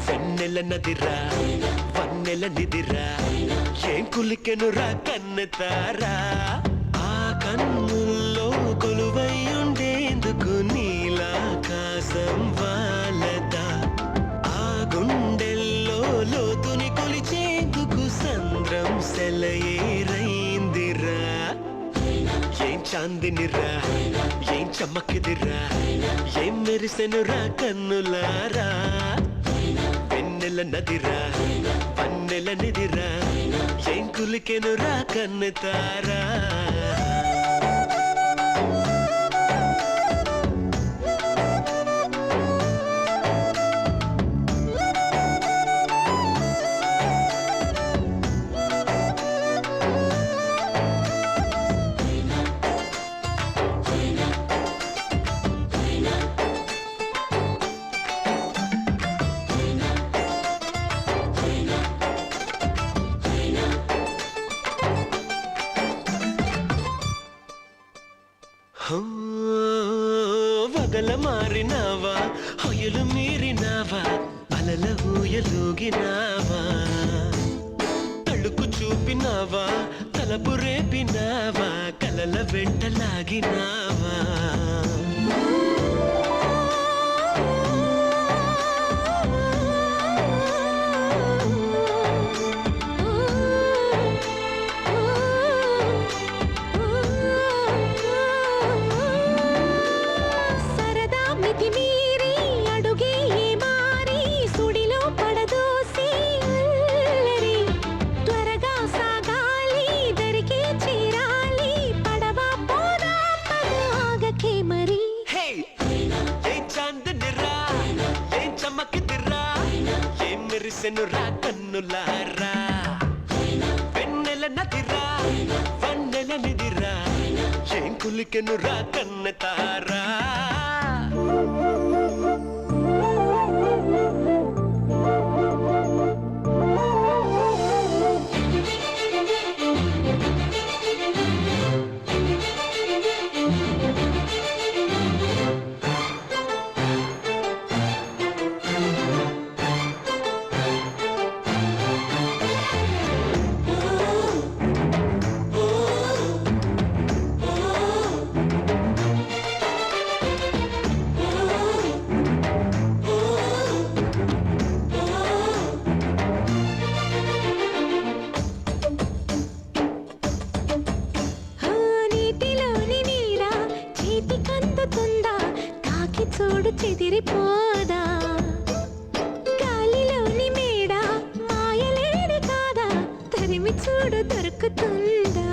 వెన్నెల నదిరా, వన్నెల నిదిరా, ఏం కులికెనురా కన్నెతారా. ఆ కన్నుల్లో కొలువై ఉండేందుకు నీలాకాశం వాలదా. ఆ గుండెల్లో లోతుని కొలిచేందుకు సంద్రం సెలయేరైందిరా. ఏం చాందినిరా, ఏం చమ్మకిదిరా, ఏం మెరిసెనురా కన్నులారా. వెన్నెల నదిరా, వెన్నెల నిదిరా ఏం కులికెనురా కన్నుతారా వగల మారినావా హొయలు మీరినావా అలల ఊయలూగినావా తడుకు చూపినావా తలపు రేపినావా కలల వెంటలాగినావా మెరిసెనురా కన్నులారా వెన్నెల నదిరా వన్నెల నిదిరా ఏం కులికెనురా కన్నెతారా చూడు చెదిరిపోదా గాలిలోని మేడ మాయలేని కాదా తరిమి చూడు దొరుకుతుందా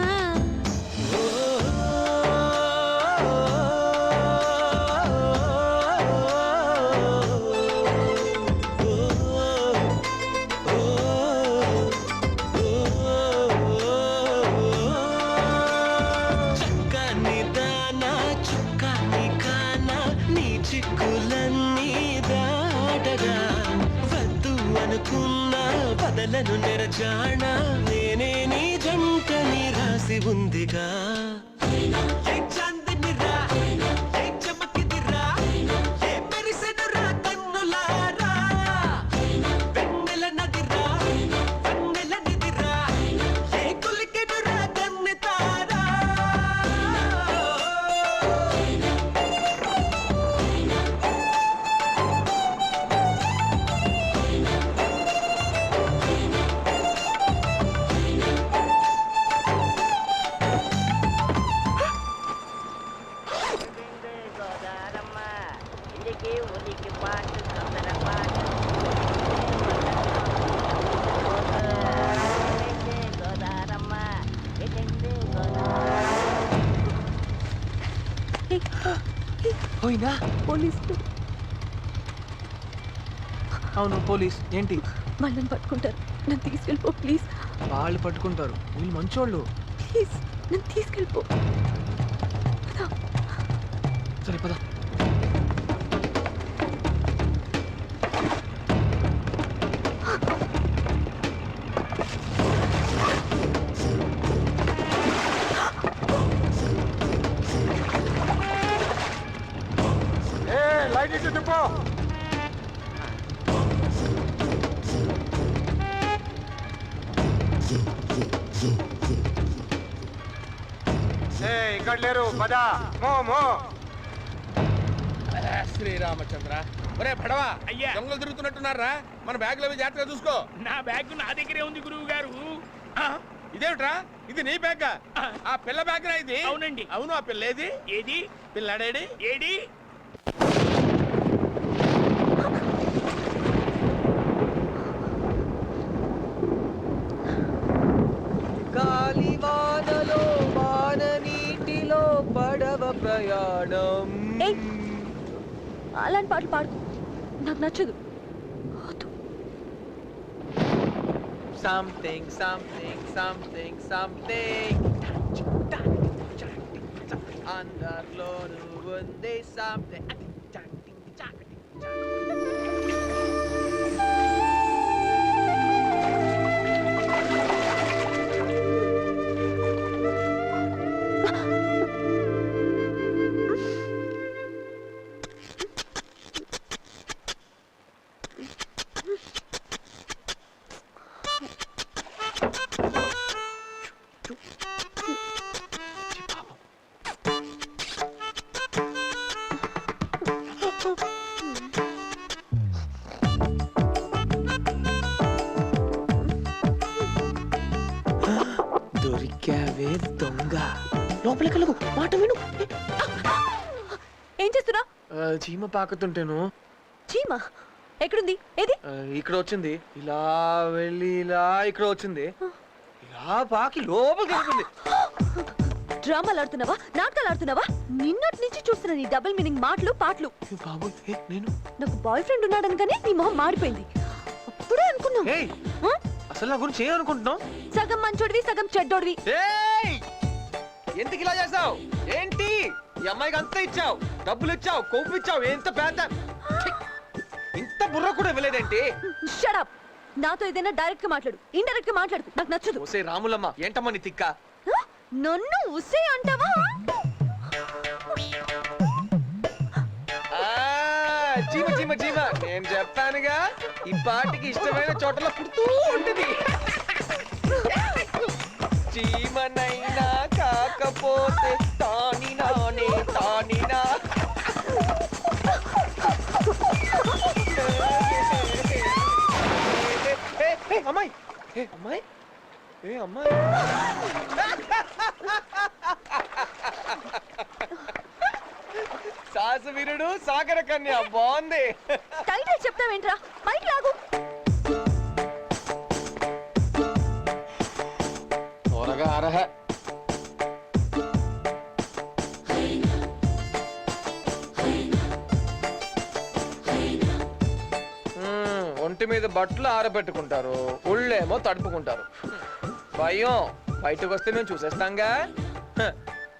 బదలను నెరజాణ నేనే నీ జంటని రాసి ఉందిగా ఏ చాందనిరా ఏ చమకిదిరా ఏ మెరిసెనురా కన్నులారా వెన్నెల నదిరా వన్నెల నిదిరా ఏ కులికెనురా కన్నెతారా పోయినా పోలీసులు అవును పోలీస్ ఏంటి వాళ్ళని పట్టుకుంటారు నన్ను తీసుకెళ్ళిపో ప్లీజ్ వాళ్ళు పట్టుకుంటారు వీళ్ళు మంచోళ్ళు ప్లీజ్ నన్ను తీసుకెళ్ళిపో సరే పద లైట్ ఇటు తిప్పో ఇక్కడ లేరు పద మో శ్రీరామచంద్ర ఒరే భడవా అయ్యా దొంగలు తిరుగుతున్నట్టున్నారా మన బ్యాగ్ లో జాగ్రత్తగా చూసుకో నా బ్యాగ్ నా దగ్గరే ఉంది గురువు గారు ఇదేమిట్రా ఇది నీ బ్యాగ్ ఆ పిల్ల బ్యాగ్ రా ఇది అవునండి అవును ఆ పిల్ల ఏది ఏది పిల్లాడేడి ఏడి ఏయ్ అలాంటి పాటలు పాడుకో, నాకు నచ్చదు. సంథింగ్ సంథింగ్ సంథింగ్ సంథింగ్ అందరిలో ఉంది సంథింగ్. దొరికావే దొంగ, లోపలికి వెళ్ళకు, మాట విను. ఏం చేస్తున్నా? చీమ పాకుతుంటేను. చీమ ఎక్కడుంది? ఏది? ఇక్కడ వచ్చింది, ఇలా వెళ్ళి ఇలా ఇక్కడ వచ్చింది, ఇలా పాకి లోపలికి వెళ్తుంది. డ్రామాలు ఆడుతున్నావా, నాటకాలు ఆడుతున్నావా? నిన్నటి నుంచి చూస్తున్నా నీ డబుల్ మీనింగ్ మాటలు పాటలు. బాబు నేను నాకు బాయ్ ఫ్రెండ్ ఉన్నాడనుకనే నీ మొహం మాడిపోయింది. అప్పుడే అనుకున్నా. అసలు నా గురించి ఏమనుకుంటున్నావు? సగం మంచోడివి సగం చెడ్డోడివి. ఎందుకు ఇలా చేసావు? ఏంటి ఈ అమ్మాయికి అంతా ఇచ్చావు, డబ్బులు ఇచ్చావు, కొవ్వు ఇచ్చావు, ఎంత పెద్ద ఇంత బుర్ర కూడా ఇవ్వలేదేంటి? Shut up. నాతో ఏదైనా డైరెక్ట్ గా మాట్లాడు, ఇండైరెక్ట్ గా మాట్లాడు, నాకు నచ్చదు. ఓసే రాములమ్మ, ఏంటమ్మా నీ తిక్క? నన్ను ఉసే అంటావా? చీమ చీమ చీమ, నేను చెప్పానుగా ఈ పాటికి ఇష్టమైన చోటలో పుడుతూ ఉంటుంది. చీమనైనా కాకపోతే తాని నానే తానినా. అమ్మాయి అమ్మాయి అమ్మాయి సాహసవీరుడు సాగర కన్య బాగుంది. టైటిల్ చెప్తావేంట్రా? మైక్ లాగు. త్వరగా అర్హ. ఒంటి మీద బట్టలు ఆరబెట్టుకుంటారు, ఒళ్ళేమో తడుపుకుంటారు. భయం బయటకు వస్తే మేము చూసేస్తాంగా.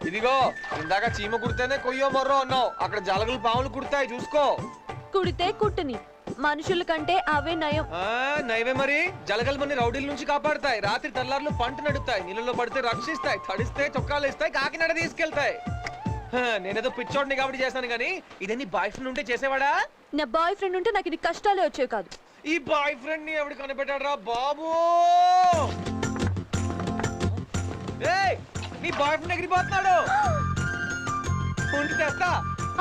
ఇదిగో ఇందాక చీమ కుడితేనే కొయ్యో మొర్రో అన్నావు, అక్కడ జలగలు పాములు కుడతాయి చూసుకో. కుడితే కుట్టని, మనుషుల కంటే అవే నయం. నయమే మరి. జలగలు మన రౌడీల నుంచి కాపాడతాయి, రాత్రి తెల్లార్లు పంట నడుతాయి, నీళ్ళలో పడితే రక్షిస్తాయి, తడిస్తే చొక్కాలు ఇస్తాయి, కాకినాడ తీసుకెళ్తాయి. నేనేదో పిచ్చోడిని కాబట్టి చేశాను గానీ ఇదే నీ బాయ్ ఫ్రెండ్ ఉంటే చేసేవాడా? నా బాయ్ ఫ్రెండ్ ఉంటే నాకు ఇది కష్టాలే వచ్చేవి కాదు. ఈ బాయ్ ఫ్రెండ్ ని ఎవడు కనిపెట్టాడు రా బాబు? నీ బాయ్ ఫ్రెండ్ ఎగిరిపోతున్నాడు. ఉండి తెస్తా.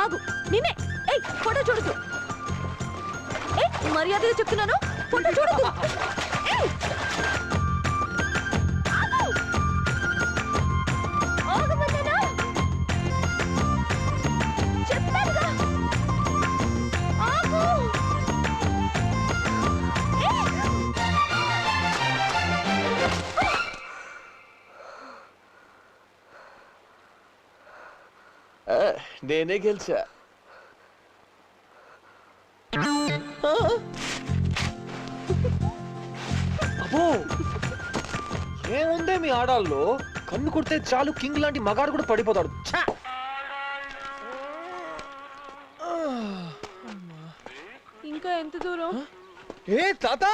ఆగు, నిన్నే. ఏయ్ ఫోటో చూడదు. ఏయ్ మర్యాదగా చెప్తున్నాను, ఫోటో చూడదు. ఏయ్ ఆగమన్నానా? చెప్పానుగా. ఆగు. నేనే గెలిచా. అబ్బో ఏముందే మీ ఆడాల్లో, కన్ను కొడితే చాలు కింగ్ లాంటి మగాడు కూడా పడిపోతాడు. ఇంకా ఎంత దూరం? ఏ తాత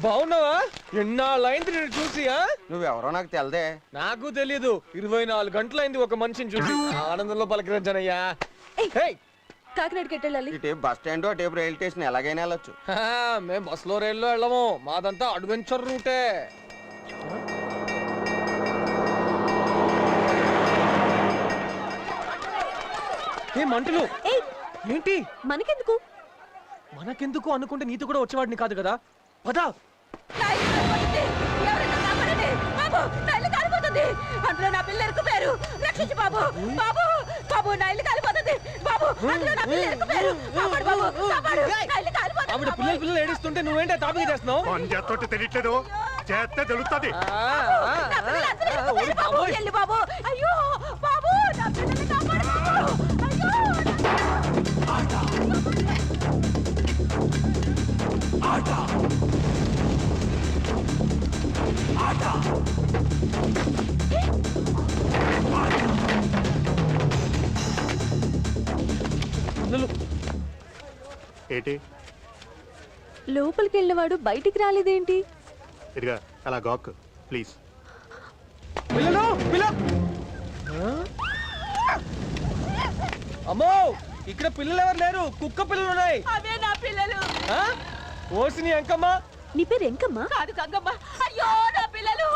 బాగున్నావా? ఎన్నాళ్ళైంది నేను చూసి. నువ్వెవరో నాకు తెలదే. నాకు తెలీదు, 24 గంటలైంది ఒక మనిషిని చూసి. ఆనందంలో పలకరించానయ్యా. కాకినాడకి ఎట్టెళ్ళాలి? ఇటు బస్ స్టాండ్ అటు రైల్ స్టేషన్ ఎలాగైనా వెళ్ళొచ్చు. మేం బస్సులో రైల్లో వెళ్ళము, మాదంతా అడ్వెంచర్ రూటే. ఏ మంటలు ఏంటి? మనకెందుకు? మనకెందుకు అనుకుంటే నీతో కూడా వచ్చేవాడిని కాదు కదా. పదా అందులో నా పిల్ల ఇరుక్కుపోయారు, రక్షించు బాబు. బాబు బాబు నా ఇల్లు కాలిపోతుంది బాబు, అందులో నా పిల్ల ఇరుక్కుపోయారు, కాపాడు బాబు, కాపాడు. నా ఇల్లు కాలిపోతుంది. ఆవిడ పిల్లలు ఏడుస్తుంటే నువ్వేంటే తాపికి చేస్తున్నావు? చేస్తుంటే తెలియట్లేదు, చేస్తే తెలుస్తుంది. బాబు అయ్యో బాబు, నా పిల్లల్ని కాపాడు బాబు. అయ్యో ఏంటి లోపలికి వెళ్ళినవాడు బయటికి రాలేదేంటి? ఇదిగా అలా గాక్ ప్లీజ్. పిల్లలు అమ్మో, ఇక్కడ పిల్లలు ఎవరు లేరు, కుక్క పిల్లలు ఉన్నాయి. అవే నా పిల్లలు. ఓసిని అంకమ్మ. నీ పేరు ఎంకమ్మా? కాదు గంగమ్మ. అయ్యో నా పిల్లలు.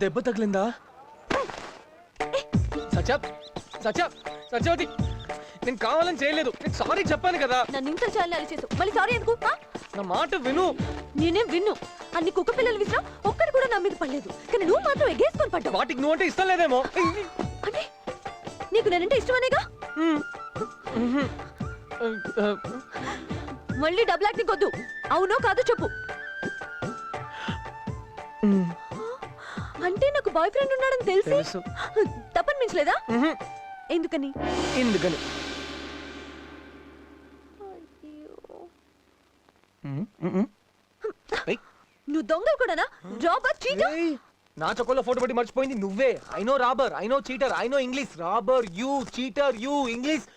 దెబ్బ తగిలిందా? సత్యవతి, నేను కావాలని చేయలేదు. నేను సారీ చెప్పాను కదా. నన్ను ఇంత చాలా చేసావు, మళ్ళీ సారీ ఎందుకు? నా మాట విను. నేనేం విన్ను. అన్ని కుక్క పిల్లలు విసిరా, ఒక్కడు కూడా నా మీద పడలేదు. కానీ నువ్వు మాత్రం ఎగేసుకొని పడ్డావు. వాటికి నువ్వు అంటే ఇష్టం లేదేమో. అంటే నీకు నేనంటే ఇష్టమనేగా? మళ్ళీ డబుల్ యాక్టింగ్ వద్దు. అవునో కాదో చెప్పు. అంటే నాకు బాయ్ ఫ్రెండ్ ఉన్నాడని తెలిసి తప్పని మించలేదా? ఎందుకని? నువ్వు దొంగ కూడానా? Robber, cheater. నా చొక్కలో ఫోటో పెట్టి మర్చిపోయింది నువ్వే. I no robber, I no cheater, I no English. Robber you, cheater you, English,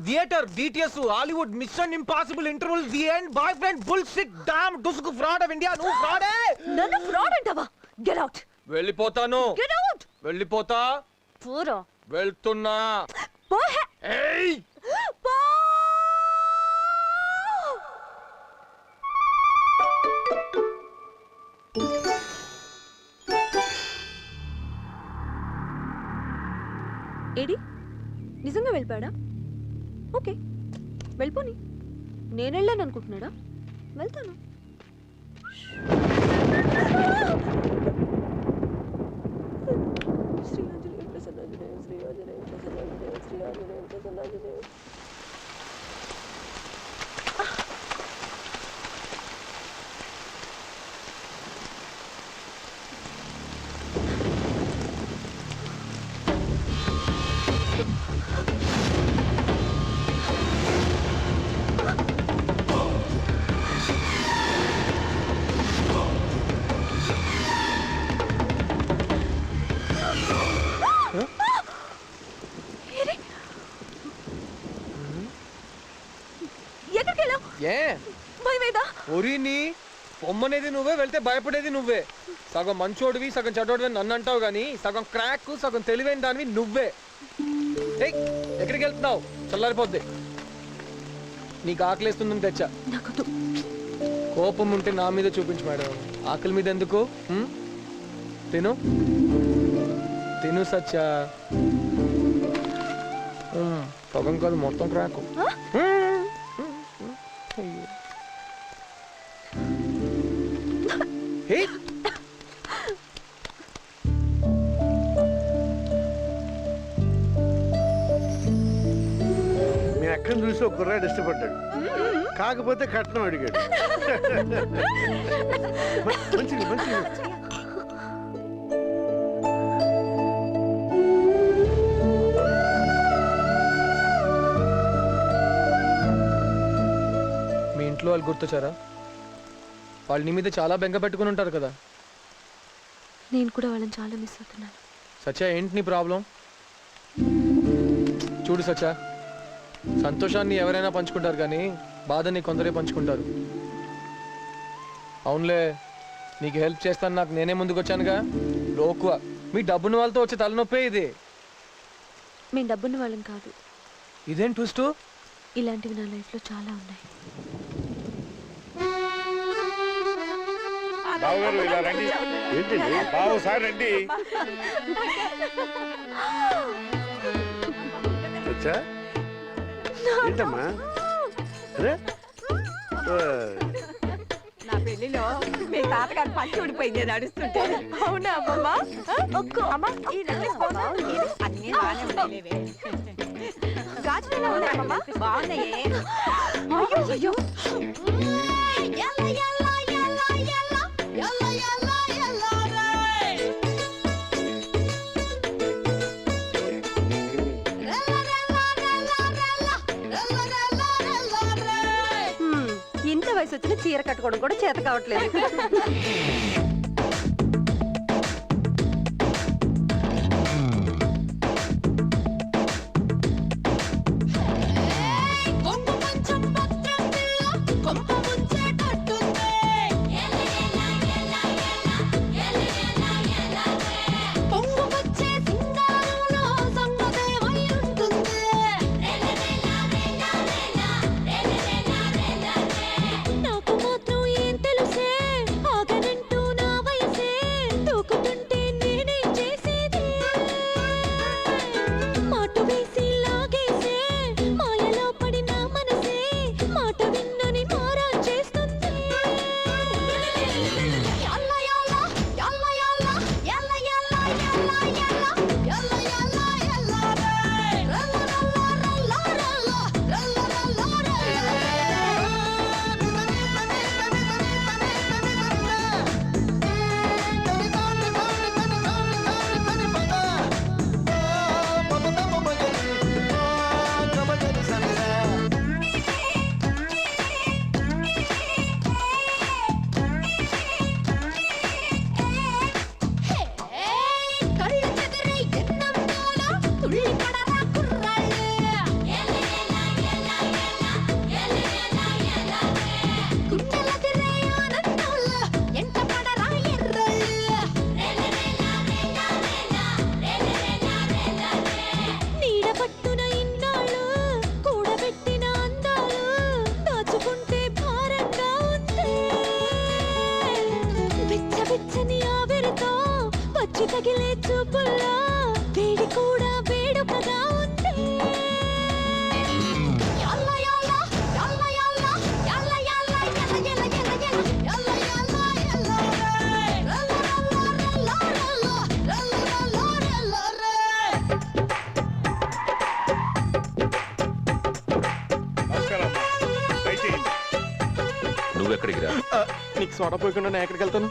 theatre, DTS, Hollywood, Mission Impossible, interval, the end, boyfriend, bullshit, damn, డుస్కు, ఫ్రాడ్ ఆఫ్ ఇండియా. నువ్వు ఫ్రాడే. నన్ను fraud అంటావా? Get out. వెళ్ళిపోతాను. Get out. వెళ్ళిపోతా. పోరా. వెళ్తున్నా. పో. ఏయ్, పో. ఏడి నిజంగా వెళ్ళిపోయాడా? ఓకే, వెళ్ళిపోని. నేను వెళ్ళాను అనుకుంటున్నాడా? వెళ్తాను. ఒరిని పొమ్మనేది నువ్వే, వెళ్తే భయపడేది నువ్వే. సగం మంచోడివి, సగం చెడ్డోడివి నన్ను అంటావు గానీ సగం క్రాక్, సగం తెలివైన దానివి నువ్వే. ఎక్కడికి వెళ్తున్నావు? చల్లారిపోద్ది. నీకు ఆకలిస్తుందని తెచ్చా. కోపం ఉంటే నా మీద చూపించు మేడం, ఆకలి మీద ఎందుకు? తిను తిను సచ్చా. సగం కాదు మొత్తం క్రాక్. మీ అక్కను చూసి ఒక కుర్రాడు ఇష్టపడ్డాడు, కాకపోతే కట్నం అడిగాడు. మంచిది మంచిది. మీ ఇంట్లో వాళ్ళు గుర్తొచ్చారా? వాళ్ళు నీ మీద చాలా బెంగ పెట్టుకుని ఉంటారు కదా. నేను కూడా వాళ్ళని చాలా మిస్ అవుతున్నాను. సత్య, ఏంటి నీ ప్రాబ్లం? చూడు సచ్చా, సంతోషాన్ని ఎవరైనా పంచుకుంటారు కానీ బాధని కొందరే పంచుకుంటారు. అవునులే, నీకు హెల్ప్ చేస్తాను నాకు నేనే ముందుకు వచ్చానుగా. లోకువ మీ డబ్బున్న వాళ్ళతో వచ్చే తలనొప్పే ఇది. మేము డబ్బున్న వాళ్ళం కాదు. ఇదేం ట్విస్ట్? ఇలాంటివి నా లైఫ్లో చాలా ఉన్నాయి. బావగారు ఇలా రండి. ఏంటండి బావ సార్ రండి. వచ్చా ఏంటమ్మా? అరే నా పెళ్లిలో మీ తాతగారు పచ్చి ఊడిపోయింది నడుస్తుంటే. అవునా అమ్మమ్మ? అమ్మా ఈ అన్ని బాగానే ఉండేవే. గాజులు ఉన్నాయమ్మమ్మ? బాగున్నాయే. అయ్యో అయ్యో ఇంత వయసు వచ్చిన చీర కట్టుకోవడం కూడా చేత కావట్లేదు. తగిలే చూపుల్లో వేడి కూడా వేడుకగా ఉంది. నువ్వెక్కడికి రా? నీకు సోడా పోయకుండా నేను ఎక్కడికి వెళ్తాను?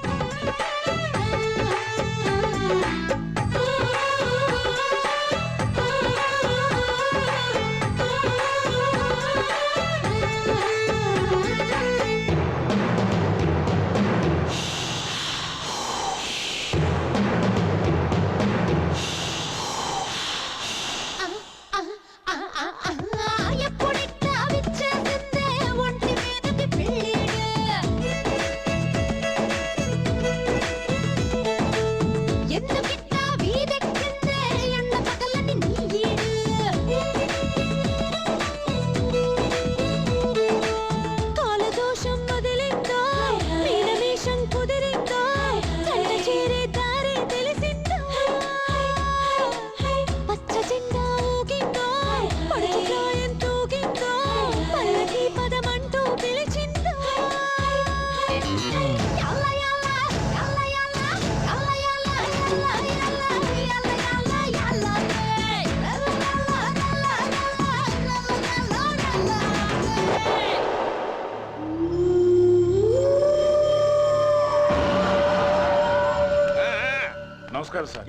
నమస్కారం సార్.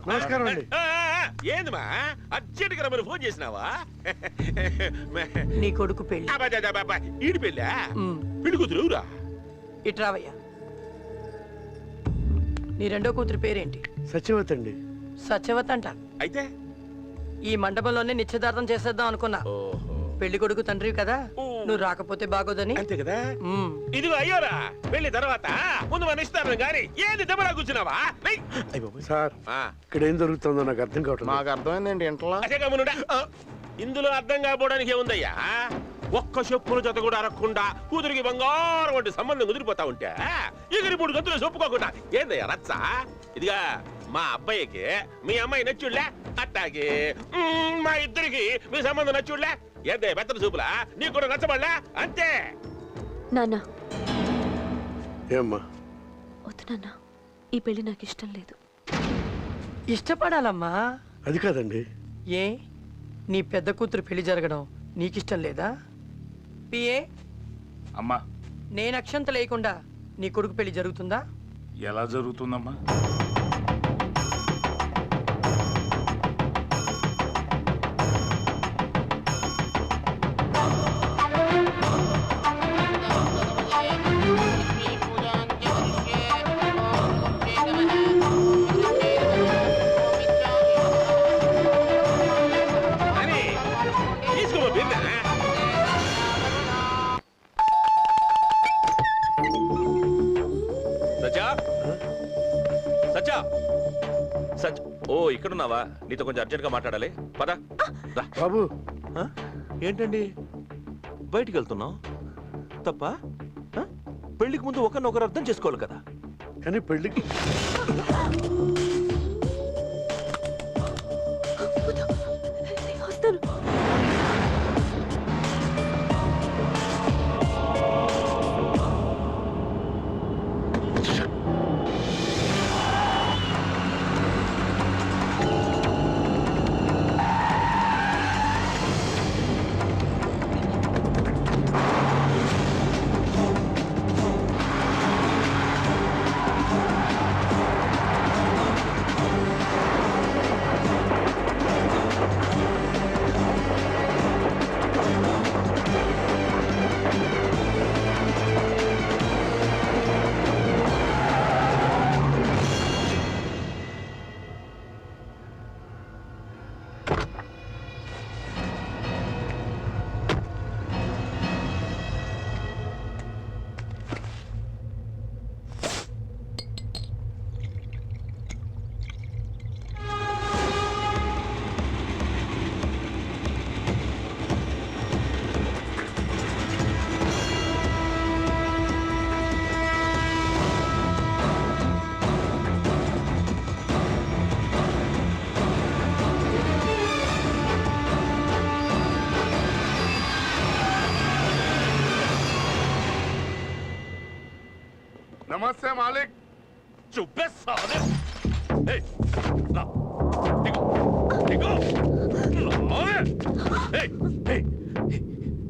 నమస్కారం అండి. ఏందిమా అర్జెంట్ గా ఫోన్ చేసినావా? నీ కొడుకు పెళ్లి. ఈడి పెళ్ళా? పెళ్లి కూతురు ఎవరా? ఇట్రావయ్యా. నీ రెండో కూతురు పేరేంటి? సత్యవతి అండి. సత్యవతి అంట. అయితే ఈ మండపంలోనే నిశ్చితార్థం చేసేద్దాం అనుకున్నా. పెళ్లి కొడుకు తండ్రి కదా, నువ్వు రాకపోతే బాగోదని. అంతే కదా. ఇదిగో అయ్యోరా, పెళ్లి తర్వాత ముందు మన ఇస్తాను గాని ఏది దెబ్బలా కూర్చున్నావా? సార్ ఇక్కడ ఏం జరుగుతుందో నాకు అర్థం కావట్లేదు. మాకు అర్థమైందండి ఇంట్లో. ఇందులో అర్థం కాకపోవడానికి ఏముందయ్యా? ఒక్క చెప్పుల జత కూడా అరక్కుండా కూతురికి బంగారం వంటి సంబంధం కుదిరిపోతా ఉంటే ఎగిరి 3 గంతులు చెప్పుకోకుండా ఏందయ్యా రచ్చ? ఇదిగా మా అబ్బాయికి మీ అమ్మాయి నచ్చుళ్లే, అట్టాకి మా ఇద్దరికి మీ సంబంధం నచ్చుళ్లే. ఏందే పెద్ద చూపులా? నీకు కూడా నచ్చబడలే అంతే. నాన్న ఏమ్మా? వద్దు నాన్న, ఈ పెళ్లి నాకు ఇష్టం లేదు. ఇష్టపడాలమ్మా. అది కాదండి. ఏ నీ పెద్ద కూతురు పెళ్లి జరగడం నీకిష్టం లేదా? పిఏ అమ్మా, నేను అక్షంత లేకుండా నీ కొడుకు పెళ్లి జరుగుతుందా? ఎలా జరుగుతుందమ్మా? ఓ ఇక్కడున్నావా? నీతో కొంచెం అర్జెంట్ గా మాట్లాడాలి. పద బాబు. ఏంటండి బయటికి వెళ్తున్నావు? తప్ప? పెళ్లికి ముందు ఒకరినొకరు అర్థం చేసుకోవాలి కదా. కానీ పెళ్లికి నమస్తే మాలిక్.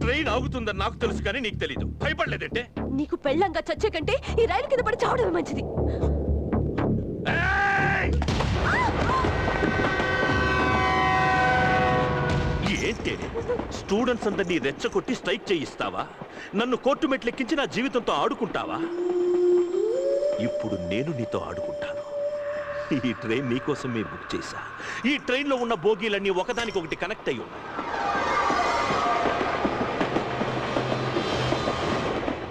ట్రైన్ ఆగుతుందని నాకు తెలుసు కానీ నీకు తెలీదు. భయపడలేదంటే? నీకు పెళ్ళంగా చచ్చే కంటే ఈ రైలు కింద పడి చావడమే మంచిది. ఏంటి స్టూడెంట్స్ అందరినీ రెచ్చగొట్టి స్ట్రైక్ చేయిస్తావా? నన్ను కోర్టు మెట్లెక్కించి నా జీవితంతో ఆడుకుంటావా? ఇప్పుడు నేను నీతో ఆడుకుంటాను. ఈ ట్రైన్ నీకోసమే బుక్ చేశా. ఈ ట్రైన్లో ఉన్న బోగీలన్నీ ఒకదానికొకటి కనెక్ట్ అయ్యి ఉన్నాయి.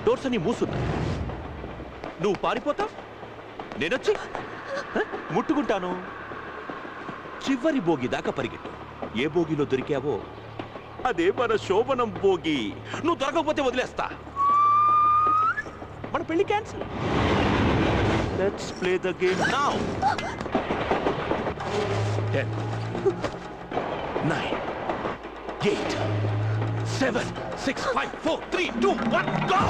డోర్స్ అన్ని మూసున్నాయి. నువ్వు పారిపోతావు, నేనొచ్చి ముట్టుకుంటాను. చివరి బోగి దాకా పరిగెట్టు. ఏ బోగిలో దొరికావో అదే మన శోభనం బోగి. నువ్వు దొరకకపోతే వదిలేస్తా. మన పెళ్లి cancel. Let's play the game now. 10 9 8 7 6 5 4 3 2 1 go.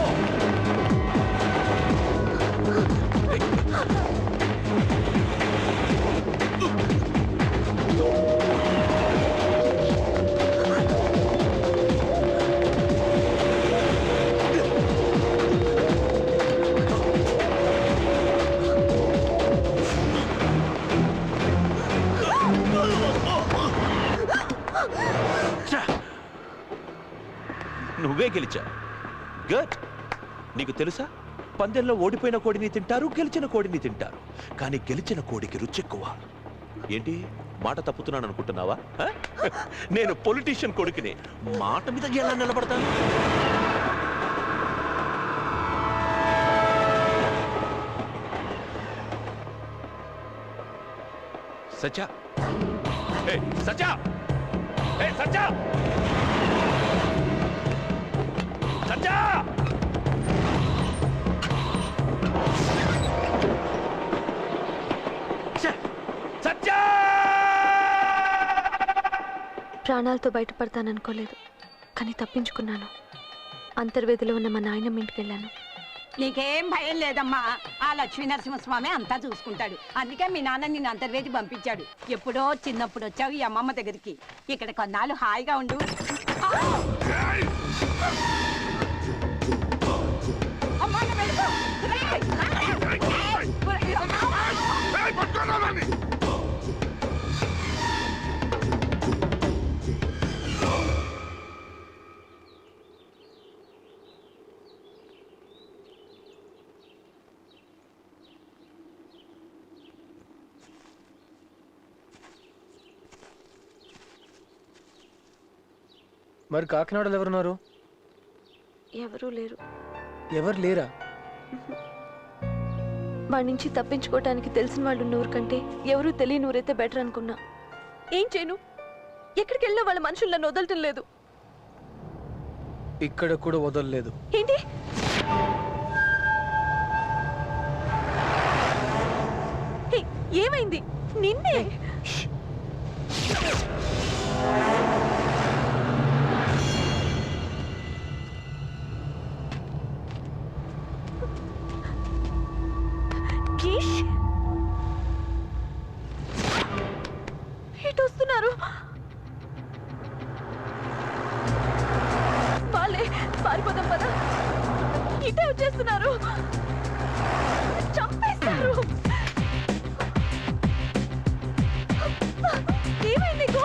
నువ్వే గెలిచా. గుడ్. నీకు తెలుసా, పందెంలో ఓడిపోయిన కోడిని తింటారు, గెలిచిన కోడిని తింటారు. కానీ గెలిచిన కోడికి రుచి ఎక్కువ. ఏంటి మాట తప్పుతున్నాను అనుకుంటున్నావా? నేను పొలిటీషియన్ కొడుకుని మాట మీద ఎలా నిలబడతాను? సత్య సత్య సత్య సత్య సత్య ప్రాణాలతో బయటపడతాననుకోలేదు, కానీ తప్పించుకున్నాను. అంతర్వేదిలో ఉన్న మా నాయనమ్మ ఇంటికి వెళ్ళాను. నీకేం భయం లేదమ్మా, ఆ లక్ష్మీ నరసింహస్వామి అంతా చూసుకుంటాడు. అందుకే మీ నాన్న నిన్ను అంతర్వేది పంపించాడు. ఎప్పుడో చిన్నప్పుడు వచ్చావు ఈ అమ్మమ్మ దగ్గరికి. ఇక్కడ కొన్నాళ్ళు హాయిగా ఉండు. అమ్మా, నువ్వు వెళ్ళిపో. మరి కాకినాడలో ఎవరున్నారు? ఎవరూ లేరు. ఎవరు లేరా? వాడి నుంచి తప్పించుకోవటానికి తెలిసిన వాళ్ళు ఉన్న ఊరికంటే ఎవరూ తెలియని ఊరైతే బెటర్ అనుకున్నా. ఏం చేయను? ఎక్కడికి వెళ్ళినా వాళ్ళ మనుషులు నన్ను వదలటం లేదు. ఇక్కడ కూడా వదలలేదు. ఏంటి? ఏమైంది? నిన్నే ఇటు వస్తున్నారు వాళ్ళే. పారిపోదాం పద. ఇటే వచ్చేస్తున్నారు, చంపేస్తారు. ఏమైంది నీకు?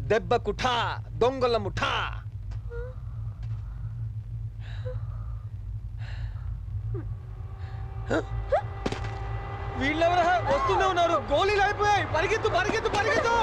దెబ్బ కుఠా, దొంగల ముఠా. వీళ్ళెవరా? వస్తూనే ఉన్నారు. గోళీలు అయిపోయాయి. పరిగెత్తు పరిగెత్తు పరిగెత్తు.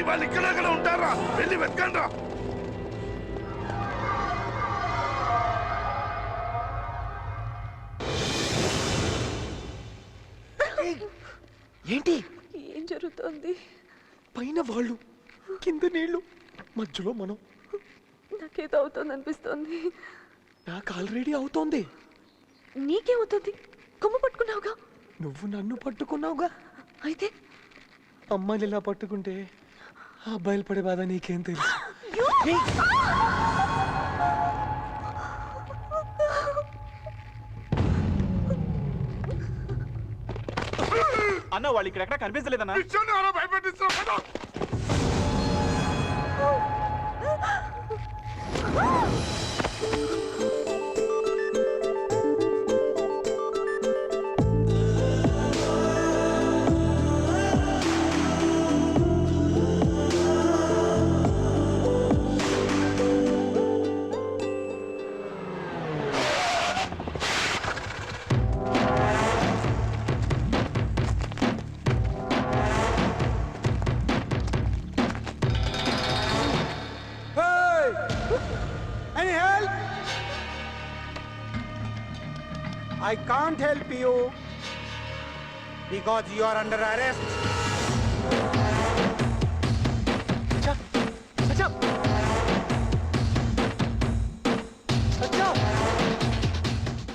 వాళ్ళు ఇక్కడ ఉంటారా? వెళ్ళి వెతకండి. ఏంటి? ఏం జరుగుతోంది? పైన వాళ్ళు, కింద నీళ్లు, మధ్యలో మనం. నాకేదో అవుతుంది అనిపిస్తోంది. నాకు ఆల్రెడీ అవుతోంది. నీకేమవుతుంది? కొమ్ము పట్టుకున్నావుగా. నువ్వు నన్ను పట్టుకున్నావుగా. అయితే అమ్మాయిలు ఇలా పట్టుకుంటే అబ్బాయిలు పడే బాధ నీకేం తెలుసు? అన్న వాళ్ళు ఇక్కడ ఎక్కడ కనిపించలేదన్నా. భయపెట్టిస్తున్నా. Any help? I can't help you because you are under arrest.